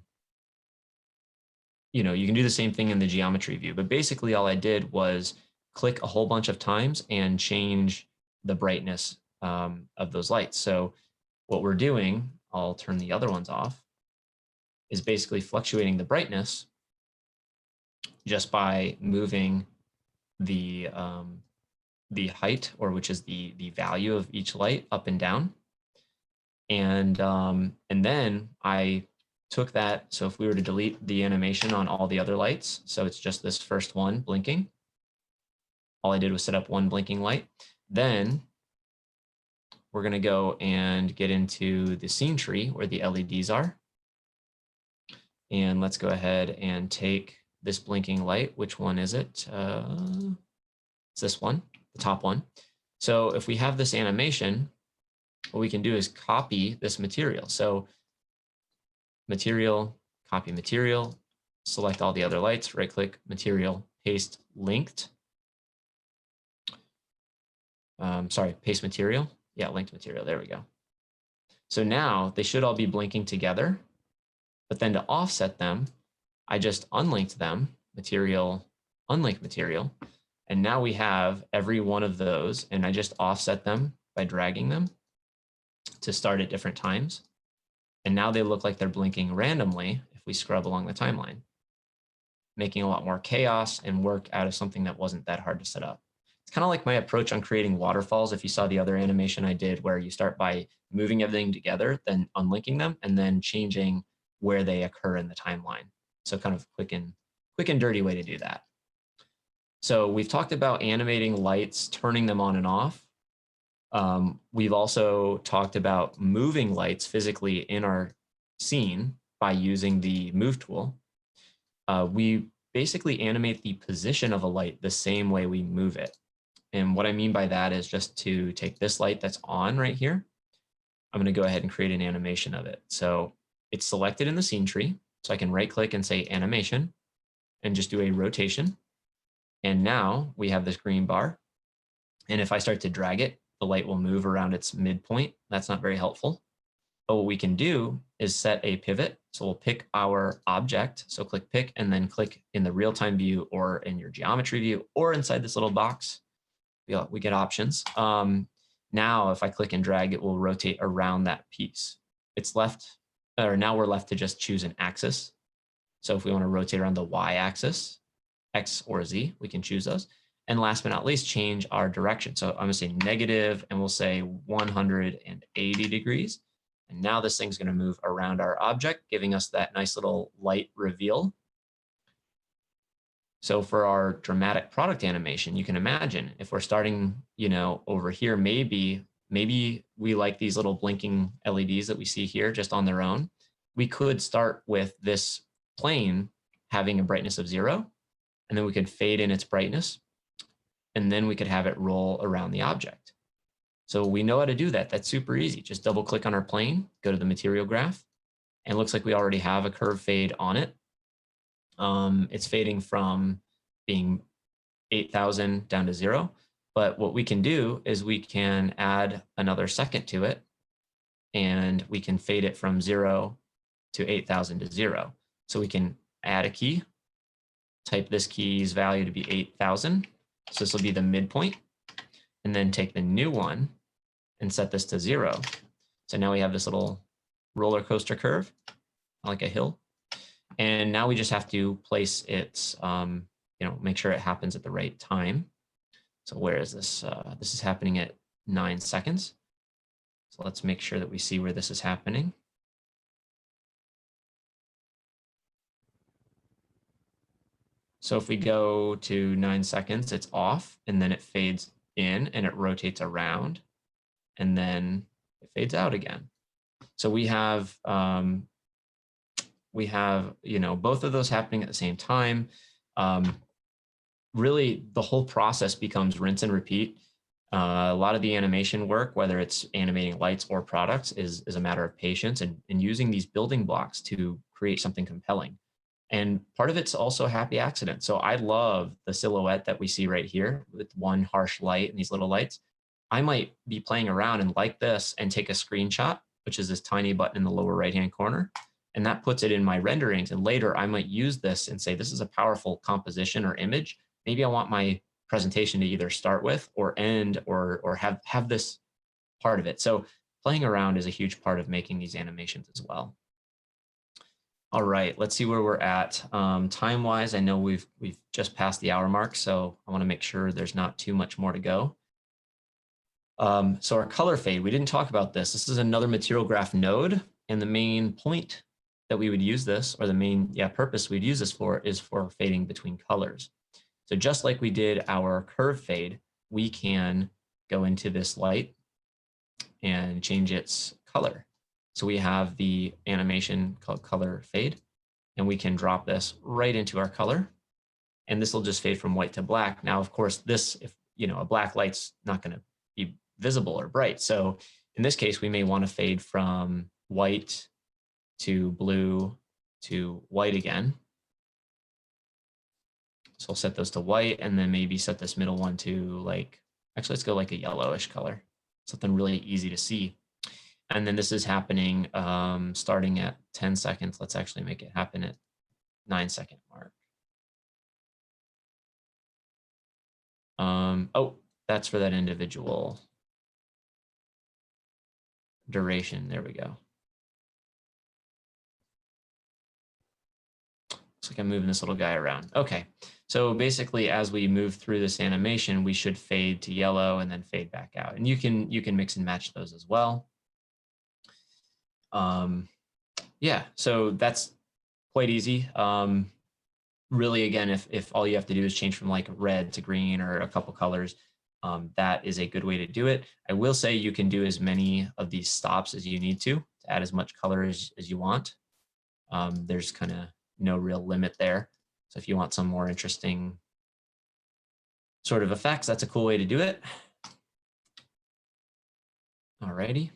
can do the same thing in the geometry view. But basically all I did was click a whole bunch of times and change the brightness of those lights. So what we're doing, I'll turn the other ones off, is basically fluctuating the brightness just by moving the height, or which is the value of each light, up and down. And then I took that. So if we were to delete the animation on all the other lights, so it's just this first one blinking, all I did was set up one blinking light. Then we're going to go and get into the scene tree where the LEDs are. And let's go ahead and take this blinking light. Which one is it? It's this one, the top one. So if we have this animation, what we can do is copy this material. So material, copy material, select all the other lights, right click, material, paste linked. Paste material. Yeah, linked material. There we go. So now they should all be blinking together. But then to offset them, I just unlinked them, material, unlink material. And now we have every one of those, and I just offset them by dragging them to start at different times. And now they look like they're blinking randomly if we scrub along the timeline, making a lot more chaos and work out of something that wasn't that hard to set up. It's kind of like my approach on creating waterfalls. If you saw the other animation I did, where you start by moving everything together, then unlinking them, and then changing where they occur in the timeline. So kind of quick and dirty way to do that. So we've talked about animating lights, turning them on and off. We've also talked about moving lights physically in our scene by using the move tool. We basically animate the position of a light the same way we move it. And what I mean by that is just to take this light that's on right here. I'm going to go ahead and create an animation of it. So it's selected in the scene tree. So I can right click and say animation and just do a rotation. And now we have this green bar. And if I start to drag it, the light will move around its midpoint. That's not very helpful. But what we can do is set a pivot. So we'll pick our object. So click pick and then click in the real-time view or in your geometry view or inside this little box. We get options. Now, if I click and drag, it will rotate around that piece. Now we're left to just choose an axis. So if we want to rotate around the y-axis, X or Z, we can choose those. And last but not least, change our direction. So I'm going to say negative, and we'll say 180 degrees. And now this thing's going to move around our object, giving us that nice little light reveal So for our dramatic product animation, you can imagine if we're starting, over here, maybe we like these little blinking LEDs that we see here just on their own. We could start with this plane having a brightness of 0, and then we could fade in its brightness, and then we could have it roll around the object. So we know how to do that. That's super easy. Just double click on our plane, go to the material graph, and it looks like we already have a curve fade on it. It's fading from being 8,000 down to 0. But what we can do is we can add another second to it, and we can fade it from 0 to 8,000 to 0. So we can add a key, type this key's value to be 8,000. So this will be the midpoint, and then take the new one and set this to 0. So now we have this little roller coaster curve, like a hill. And now we just have to place its, make sure it happens at the right time. So where is this? This is happening at 9 seconds. So let's make sure that we see where this is happening. So if we go to 9 seconds, it's off, and then it fades in and it rotates around, and then it fades out again. So we have both of those happening at the same time. Really, the whole process becomes rinse and repeat. A lot of the animation work, whether it's animating lights or products, is a matter of patience and using these building blocks to create something compelling. And part of it's also happy accident. So I love the silhouette that we see right here with one harsh light and these little lights. I might be playing around and like this and take a screenshot, which is this tiny button in the lower right-hand corner. And that puts it in my renderings. And later I might use this and say, this is a powerful composition or image. Maybe I want my presentation to either start with or end or have this part of it. So playing around is a huge part of making these animations as well. All right, let's see where we're at. Time-wise, I know we've just passed the hour mark, so I want to make sure there's not too much more to go. So our color fade, we didn't talk about this. This is another material graph node, and the main point that we would use this, or the main purpose we'd use this for, is for fading between colors. So just like we did our curve fade, we can go into this light and change its color. So we have the animation called color fade, and we can drop this right into our color, and this will just fade from white to black. Now, of course, this, if a black light's not going to be visible or bright. So in this case, we may want to fade from white to blue to white again. So I'll set those to white, and then maybe set this middle one to actually let's go like a yellowish color, something really easy to see. And then this is happening starting at 10 seconds. Let's actually make it happen at 9-second mark. Oh, that's for that individual duration. There we go. Looks like I'm moving this little guy around. Okay, so basically as we move through this animation, we should fade to yellow and then fade back out. And you can mix and match those as well. So that's quite easy. Really, again, if all you have to do is change from like red to green or a couple colors, that is a good way to do it. I will say you can do as many of these stops as you need to add as much color as you want. There's kind of no real limit there. So if you want some more interesting sort of effects, that's a cool way to do it. Alrighty.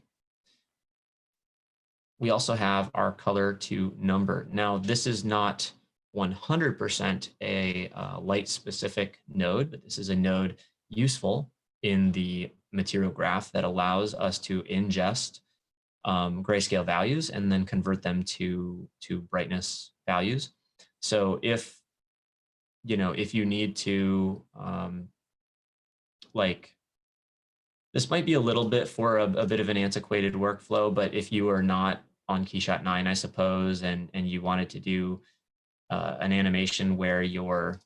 We also have our color to number. Now, this is not 100% a light specific node, but this is a node useful in the material graph that allows us to ingest grayscale values and then convert them to brightness values. So if you need to this might be a little bit for a bit of an antiquated workflow, but if you are not on KeyShot 9, I suppose, and you wanted to do an animation where you're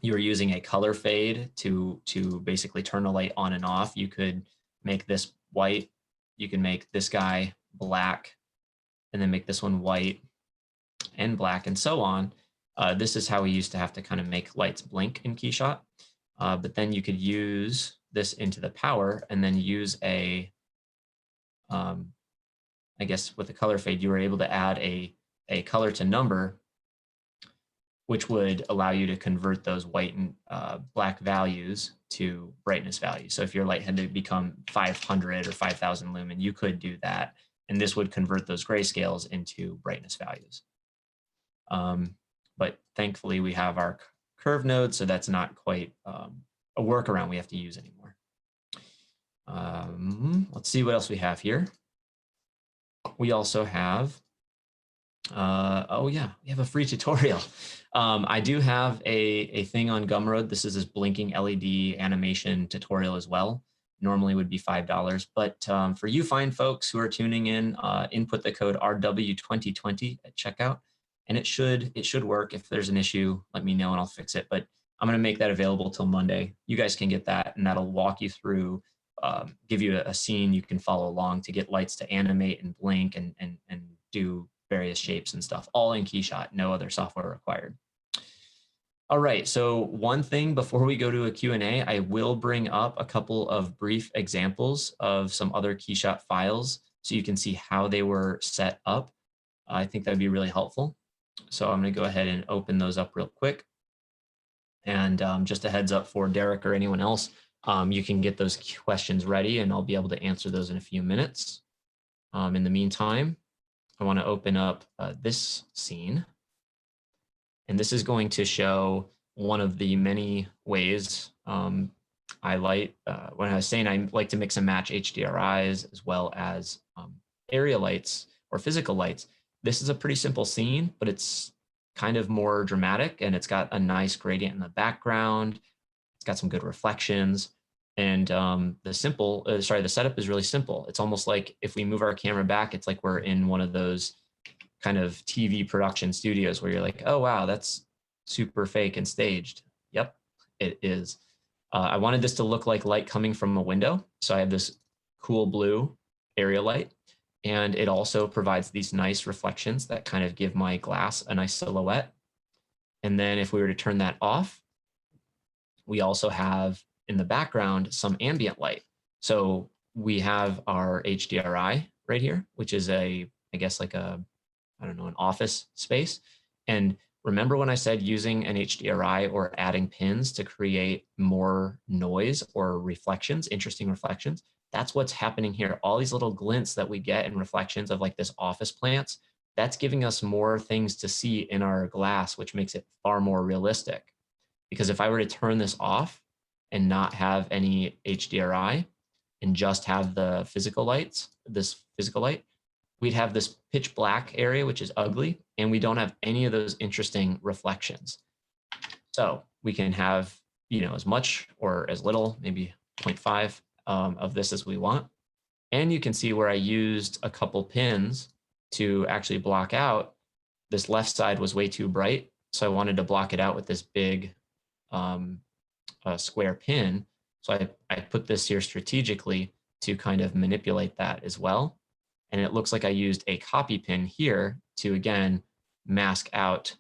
using a color fade to basically turn a light on and off, you could make this white, you can make this guy black, and then make this one white and black and so on. This is how we used to have to kind of make lights blink in KeyShot. But then you could use this into the power and then use a, I guess with the color fade, you were able to add a color to number, which would allow you to convert those white and black values to brightness values. So if your light had to become 500 or 5,000 lumen, you could do that. And this would convert those grayscales into brightness values. But thankfully we have our curve node, so that's not quite a workaround we have to use anymore. Let's see what else we have here. We also have, oh yeah, we have a free tutorial. I do have a thing on Gumroad. This is this blinking LED animation tutorial as well. Normally would be $5, but for you fine folks who are tuning in, input the code RW2020 at checkout, and it should work. If there's an issue, let me know and I'll fix it. But I'm going to make that available till Monday. You guys can get that, and that'll walk you through, give you a scene you can follow along to get lights to animate and blink and do various shapes and stuff, all in KeyShot, no other software required. All right, so one thing before we go to a Q&A, I will bring up a couple of brief examples of some other KeyShot files so you can see how they were set up. I think that'd be really helpful. So I'm gonna go ahead and open those up real quick. And just a heads up for Derek or anyone else, you can get those questions ready and I'll be able to answer those in a few minutes. In the meantime, I want to open up this scene. And this is going to show one of the many ways I light. When I was saying I like to mix and match HDRIs as well as area lights or physical lights. This is a pretty simple scene, but it's kind of more dramatic and it's got a nice gradient in the background. It's got some good reflections. And the setup is really simple. It's almost like if we move our camera back, it's like we're in one of those kind of TV production studios where you're like, oh, wow, that's super fake and staged. Yep, it is. I wanted this to look like light coming from a window. So I have this cool blue area light, and it also provides these nice reflections that kind of give my glass a nice silhouette. And then if we were to turn that off, we also have in the background some ambient light. So we have our HDRI right here, which is I guess like I don't know, an office space. And remember when I said using an HDRI or adding pins to create more noise or reflections, interesting reflections? That's what's happening here. All these little glints that we get and reflections of like this office plants, that's giving us more things to see in our glass, which makes it far more realistic. Because if I were to turn this off and not have any HDRI and just have the physical lights, this physical light, we'd have this pitch black area, which is ugly, and we don't have any of those interesting reflections. So we can have, you know, as much or as little, maybe 0.5 of this as we want. And you can see where I used a couple pins to actually block out. This left side was way too bright, so I wanted to block it out with this big square pin. So I put this here strategically to kind of manipulate that as well. And it looks like I used a copy pin here to, again, mask out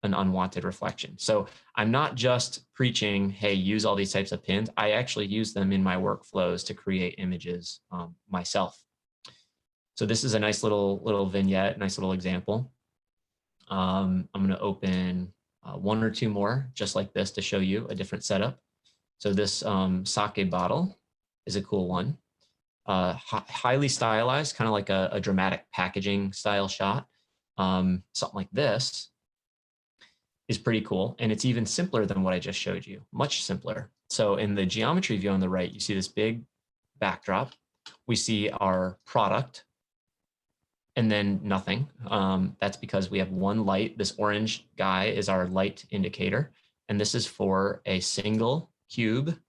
an unwanted reflection. So I'm not just preaching, hey, use all these types of pins. I actually use them in my workflows to create images myself. So this is a nice little vignette, nice little example. I'm going to open one or two more just like this to show you a different setup. So this sake bottle is a cool one. Highly stylized, kind of like a dramatic packaging style shot. Something like this is pretty cool. And it's even simpler than what I just showed you, much simpler. So in the geometry view on the right, you see this big backdrop. We see our product and then nothing. That's because we have one light. This orange guy is our light indicator. And this is for a single cube,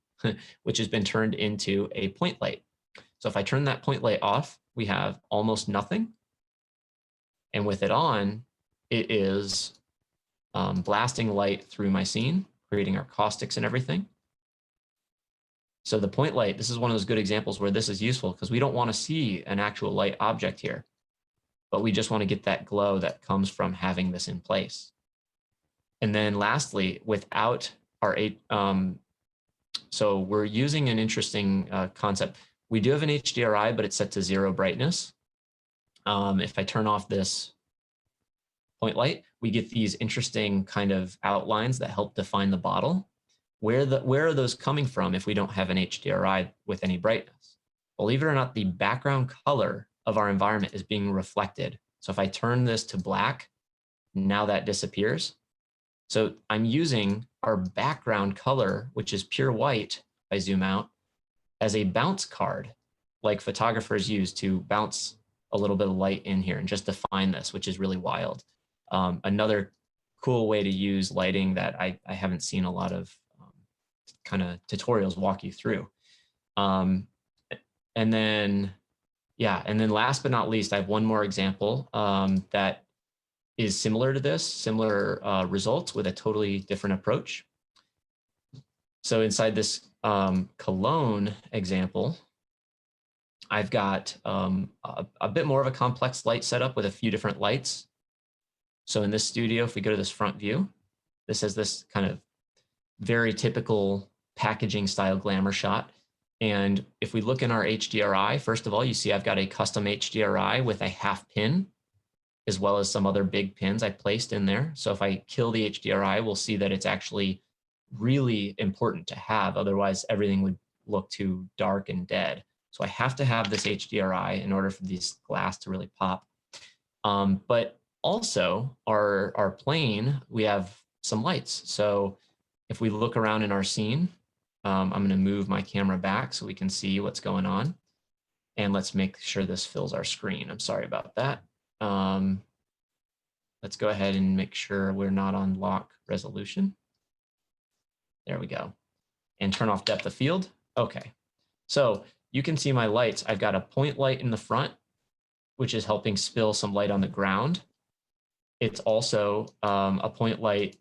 which has been turned into a point light. So if I turn that point light off, we have almost nothing. And with it on, it is blasting light through my scene, creating our caustics and everything. So the point light, this is one of those good examples where this is useful because we don't want to see an actual light object here, but we just want to get that glow that comes from having this in place. And then lastly, without our so we're using an interesting concept. We do have an HDRI, but it's set to 0 brightness. If I turn off this point light, we get these interesting kind of outlines that help define the bottle. Where are those coming from if we don't have an HDRI with any brightness? Believe it or not, the background color of our environment is being reflected. So if I turn this to black, now that disappears. So I'm using our background color, which is pure white, if I zoom out, as a bounce card, like photographers use to bounce a little bit of light in here and just define this, which is really wild. Another cool way to use lighting that I haven't seen a lot of kind of tutorials walk you through. And then last but not least, I have one more example that is similar to this, similar results with a totally different approach. So inside this Cologne example, I've got a bit more of a complex light setup with a few different lights. So in this studio, if we go to this front view, this has this kind of very typical packaging style glamour shot. And if we look in our HDRI, first of all, you see I've got a custom HDRI with a half pin, as well as some other big pins I placed in there. So if I kill the HDRI, we'll see that it's actually really important to have. Otherwise, everything would look too dark and dead. So I have to have this HDRI in order for this glass to really pop. But also our plane, we have some lights. So if we look around in our scene, I'm going to move my camera back so we can see what's going on. And let's make sure this fills our screen. I'm sorry about that. Let's go ahead and make sure we're not on lock resolution. There we go. And turn off depth of field. Okay. So you can see my lights. I've got a point light in the front, which is helping spill some light on the ground. It's also a point light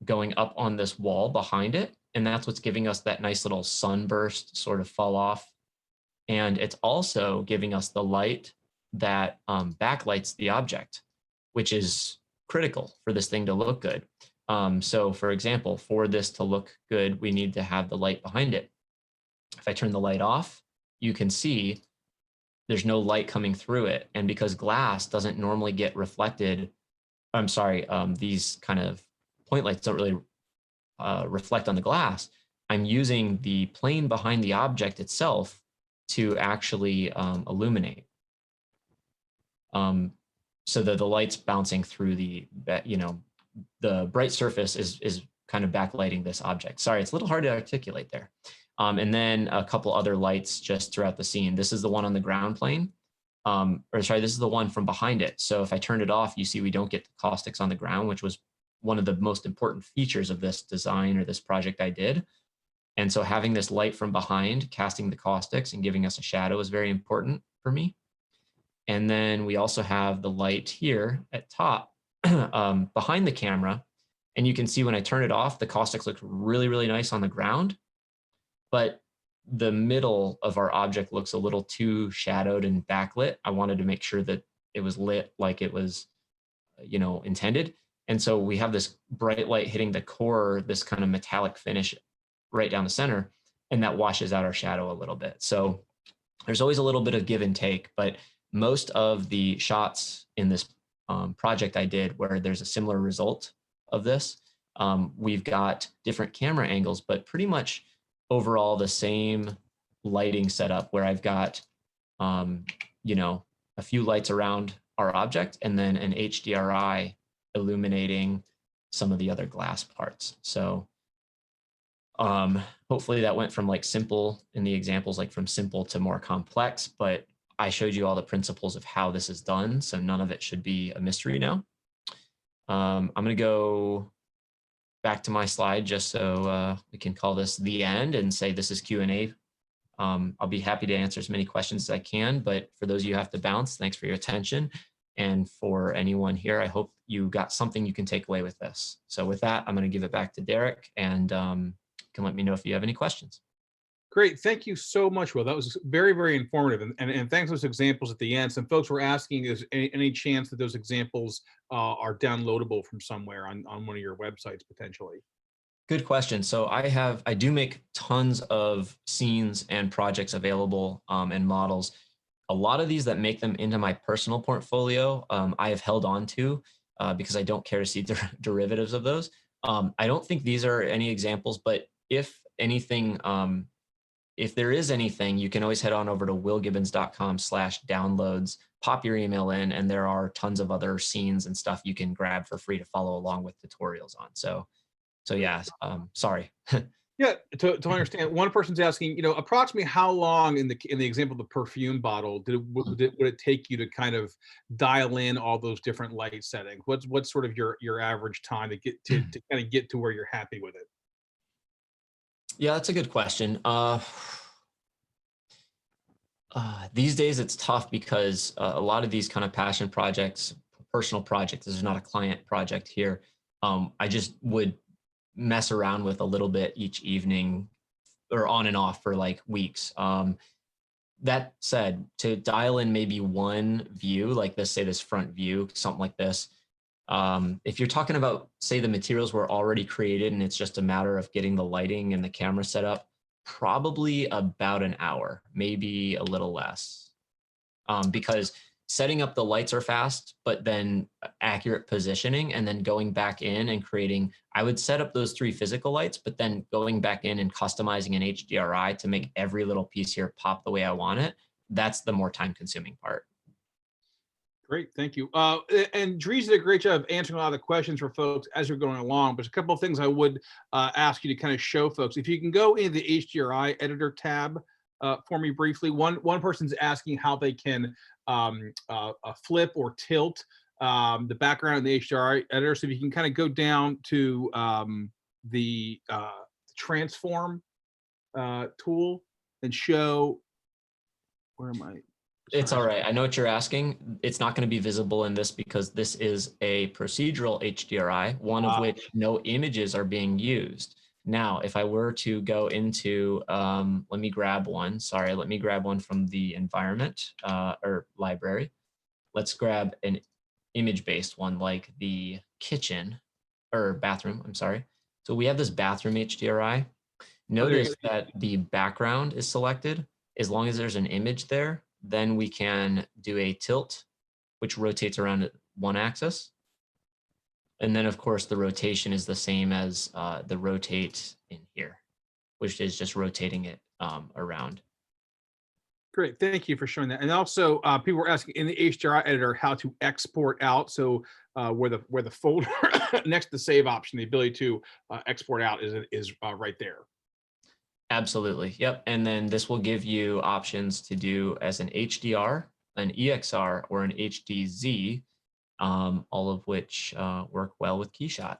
going up on this wall behind it. And that's what's giving us that nice little sunburst sort of fall off. And it's also giving us the light that backlights the object, which is critical for this thing to look good. So for example, for this to look good, we need to have the light behind it. If I turn the light off, you can see there's no light coming through it. And because glass doesn't normally get reflected, I'm sorry, these kind of point lights don't really reflect on the glass. I'm using the plane behind the object itself to actually illuminate. So that the light's bouncing through the bright surface is kind of backlighting this object. Sorry, it's a little hard to articulate there. And then a couple other lights just throughout the scene. This is the one on the ground plane. This is the one from behind it. So if I turn it off, you see we don't get the caustics on the ground, which was one of the most important features of this design or this project I did. And so having this light from behind, casting the caustics and giving us a shadow is very important for me. And then we also have the light here at top behind the camera. And you can see when I turn it off, the caustics look really, really nice on the ground. But the middle of our object looks a little too shadowed and backlit. I wanted to make sure that it was lit like it was, intended. And so we have this bright light hitting the core, this kind of metallic finish right down the center, and that washes out our shadow a little bit. So there's always a little bit of give and take, but most of the shots in this project I did where there's a similar result of this, we've got different camera angles, but pretty much overall the same lighting setup where I've got, a few lights around our object and then an HDRI illuminating some of the other glass parts. So hopefully that went from like simple in the examples, like from simple to more complex, but I showed you all the principles of how this is done. So none of it should be a mystery now. I'm going to go back to my slide just so we can call this the end and say this is Q&A. I'll be happy to answer as many questions as I can, but for those of you who have to bounce, thanks for your attention. And for anyone here, I hope you got something you can take away with this. So with that, I'm going to give it back to Derek and can let me know if you have any questions. Great. Thank you so much, Will. That was very, very informative. And thanks for those examples at the end. Some folks were asking, is any chance that those examples are downloadable from somewhere on one of your websites potentially? Good question. So I do make tons of scenes and projects available and models. A lot of these that make them into my personal portfolio, I have held on to because I don't care to see derivatives of those. I don't think these are any examples, but if anything, if there is anything, you can always head on over to willgibbons.com/downloads, pop your email in, and there are tons of other scenes and stuff you can grab for free to follow along with tutorials on. So yeah, sorry. Yeah, to understand, one person's asking, approximately how long in the example of the perfume bottle would it take you to kind of dial in all those different light settings? What's sort of your average time to get to kind of get to where you're happy with it? Yeah, that's a good question. These days it's tough because a lot of these kind of passion projects, personal projects, this is not a client project here. I just would mess around with a little bit each evening or on and off for like weeks. That said, to dial in maybe one view, like this, say this front view, something like this. If you're talking about, say, the materials were already created and it's just a matter of getting the lighting and the camera set up, probably about an hour, maybe a little less. Because setting up the lights are fast, but then accurate positioning and then going back in and creating, I would set up those 3 physical lights, but then going back in and customizing an HDRI to make every little piece here pop the way I want it. That's the more time consuming part. Great, thank you. And Dries did a great job of answering a lot of the questions for folks as we're going along. But there's a couple of things I would ask you to kind of show folks. If you can go into the HDRI editor tab for me briefly. One person's asking how they can flip or tilt the background in the HDRI editor. So if you can kind of go down to the transform tool and show, where am I? It's all right. I know what you're asking. It's not going to be visible in this because this is a procedural HDRI, one of which no images are being used. Now, if I were to go into, let me grab one. Sorry, let me grab one from the environment or library. Let's grab an image-based one like the kitchen or bathroom. I'm sorry. So we have this bathroom HDRI. Notice that the background is selected. As long as there's an image there, then we can do a tilt, which rotates around one axis. And then, of course, the rotation is the same as the rotate in here, which is just rotating it around. Great, thank you for showing that. And also, people were asking in the HDRI editor how to export out. So where the folder next to the save option, the ability to export out is right there. Absolutely. Yep. And then this will give you options to do as an HDR, an EXR, or an HDZ, all of which work well with KeyShot.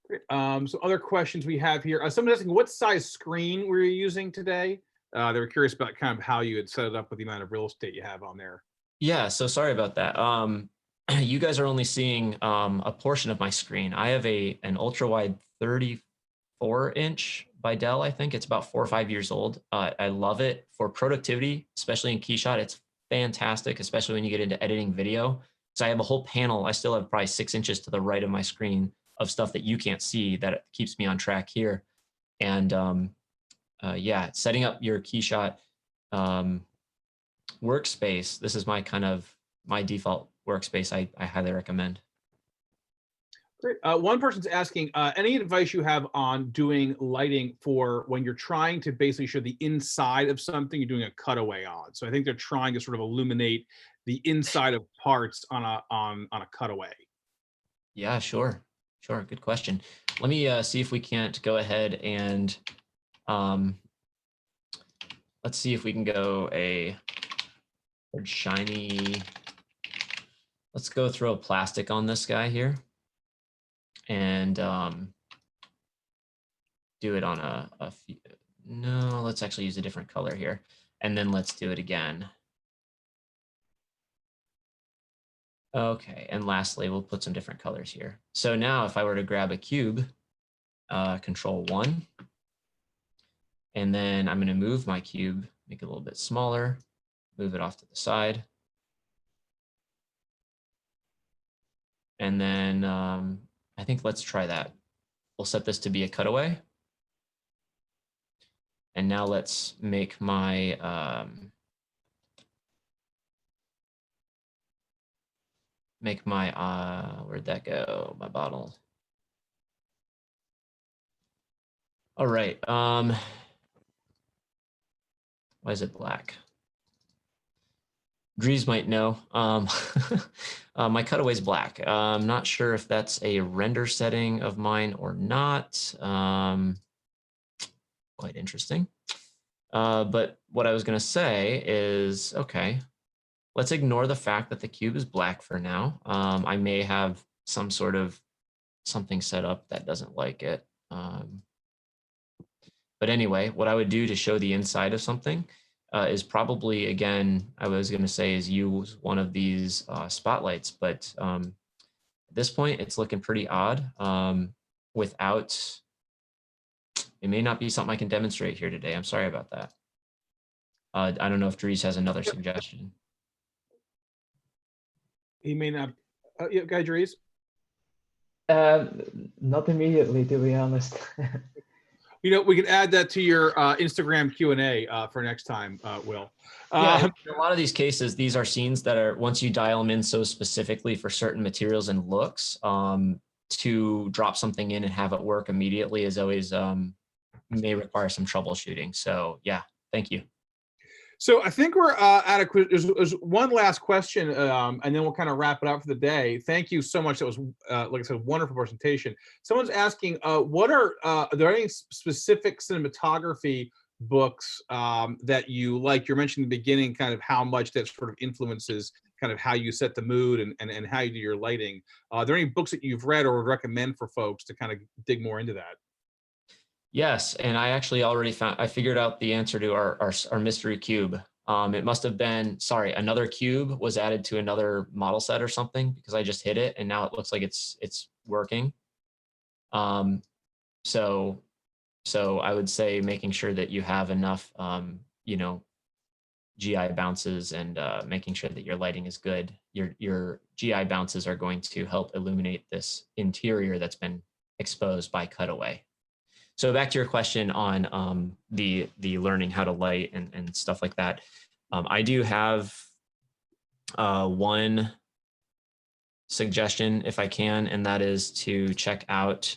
Great. So other questions we have here. Someone's asking what size screen were you using today? They were curious about kind of how you had set it up with the amount of real estate you have on there. Yeah, so sorry about that. You guys are only seeing a portion of my screen. I have an ultra wide 34-inch by Dell. I think it's about 4 or 5 years old. I love it for productivity, especially in KeyShot. It's fantastic, especially when you get into editing video. So I have a whole panel. I still have probably 6 inches to the right of my screen of stuff that you can't see that keeps me on track here. And yeah, setting up your KeyShot workspace. This is my default workspace. I highly recommend. Great. One person's asking any advice you have on doing lighting for when you're trying to basically show the inside of something you're doing a cutaway on. So I think they're trying to sort of illuminate the inside of parts on a cutaway. Yeah, sure. Good question. Let me see if we can't go ahead and let's see if we can go a shiny. Let's go throw a plastic on this guy here. And do it on a few. No, let's actually use a different color here. And then let's do it again. Okay, and lastly, we'll put some different colors here. So now if I were to grab a cube, Control 1, And then I'm going to move my cube, make it a little bit smaller, move it off to the side. And then I think let's try that. We'll set this to be a cutaway. And now let's make my where'd that go? My bottle. All right. Why is it black? Dries might know. My cutaway's black. I'm not sure if that's a render setting of mine or not. Quite interesting. But what I was going to say is, okay, let's ignore the fact that the cube is black for now. I may have some sort of something set up that doesn't like it. But anyway, what I would do to show the inside of something is probably, again, I was going to say is use one of these spotlights, but at this point, it's looking pretty odd without, it may not be something I can demonstrate here today. I'm sorry about that. I don't know if Dries has another suggestion. He may not. Yeah, Guy Dries? Not immediately, to be honest. You know, we can add that to your Instagram Q&A for next time, Will. Yeah, in a lot of these cases, these are scenes that are, once you dial them in so specifically for certain materials and looks, to drop something in and have it work immediately is always may require some troubleshooting. So yeah, thank you. So I think we're adequate. There's one last question, and then we'll kind of wrap it up for the day. Thank you so much. That was, like I said, a wonderful presentation. Someone's asking, what are there any specific cinematography books that you like? You're mentioning in the beginning kind of how much that sort of influences kind of how you set the mood and how you do your lighting. Are there any books that you've read or would recommend for folks to kind of dig more into that? Yes, and I actually already I figured out the answer to our mystery cube. It must have been, sorry, another cube was added to another model set or something because I just hit it and now it looks like it's working. So I would say making sure that you have enough, you know, GI bounces and making sure that your lighting is good. Your GI bounces are going to help illuminate this interior that's been exposed by cutaway. So back to your question on the learning how to light and stuff like that. I do have one suggestion if I can, and that is to check out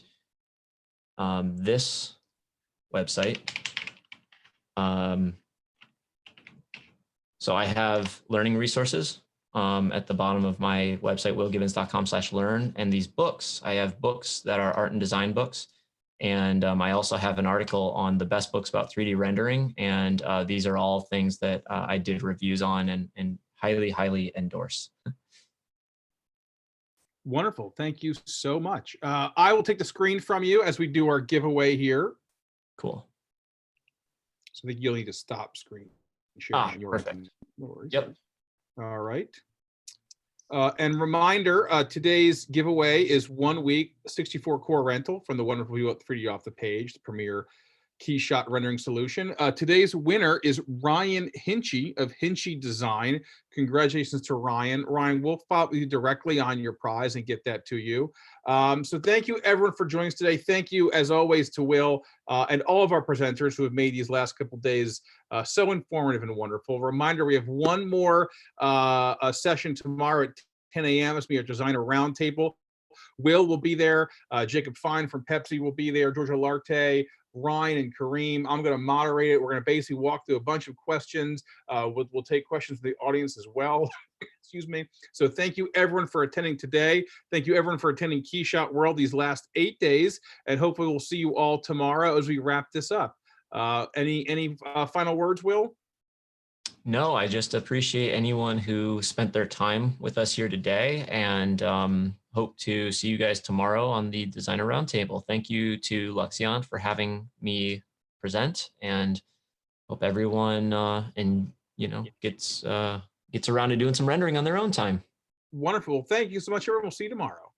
this website. So I have learning resources at the bottom of my website, willgibbons.com/learn, and these books, I have books that are art and design books. And I also have an article on the best books about 3D rendering. And these are all things that I did reviews on and highly, highly endorse. Wonderful. Thank you so much. I will take the screen from you as we do our giveaway here. Cool. So I think you'll need to stop screen sharing. Perfect. No worries. Yep. All right. And reminder, today's giveaway is 1 week 64 core rental from the wonderful view 3D off the page, the premier KeyShot rendering solution. Today's winner is Ryan Hinchy of Hinchy Design. Congratulations to Ryan. Ryan, we'll follow up with you directly on your prize and get that to you. So thank you everyone for joining us today. Thank you as always to Will and all of our presenters who have made these last couple days so informative and wonderful. Reminder, we have one more session tomorrow at 10 a.m. It's going to be our designer roundtable. Will be there. Jacob Fine from Pepsi will be there. Georgia Larte, Ryan and Kareem. I'm going to moderate it. We're going to basically walk through a bunch of questions. We'll take questions from the audience as well. Excuse me. So thank you everyone for attending today. Thank you everyone for attending KeyShot World these last 8 days, and hopefully we'll see you all tomorrow as we wrap this up. Any final words, Will? No, I just appreciate anyone who spent their time with us here today, and hope to see you guys tomorrow on the Designer Roundtable. Thank you to Luxion for having me present, and hope everyone gets around to doing some rendering on their own time. Wonderful. Thank you so much, everyone. We'll see you tomorrow.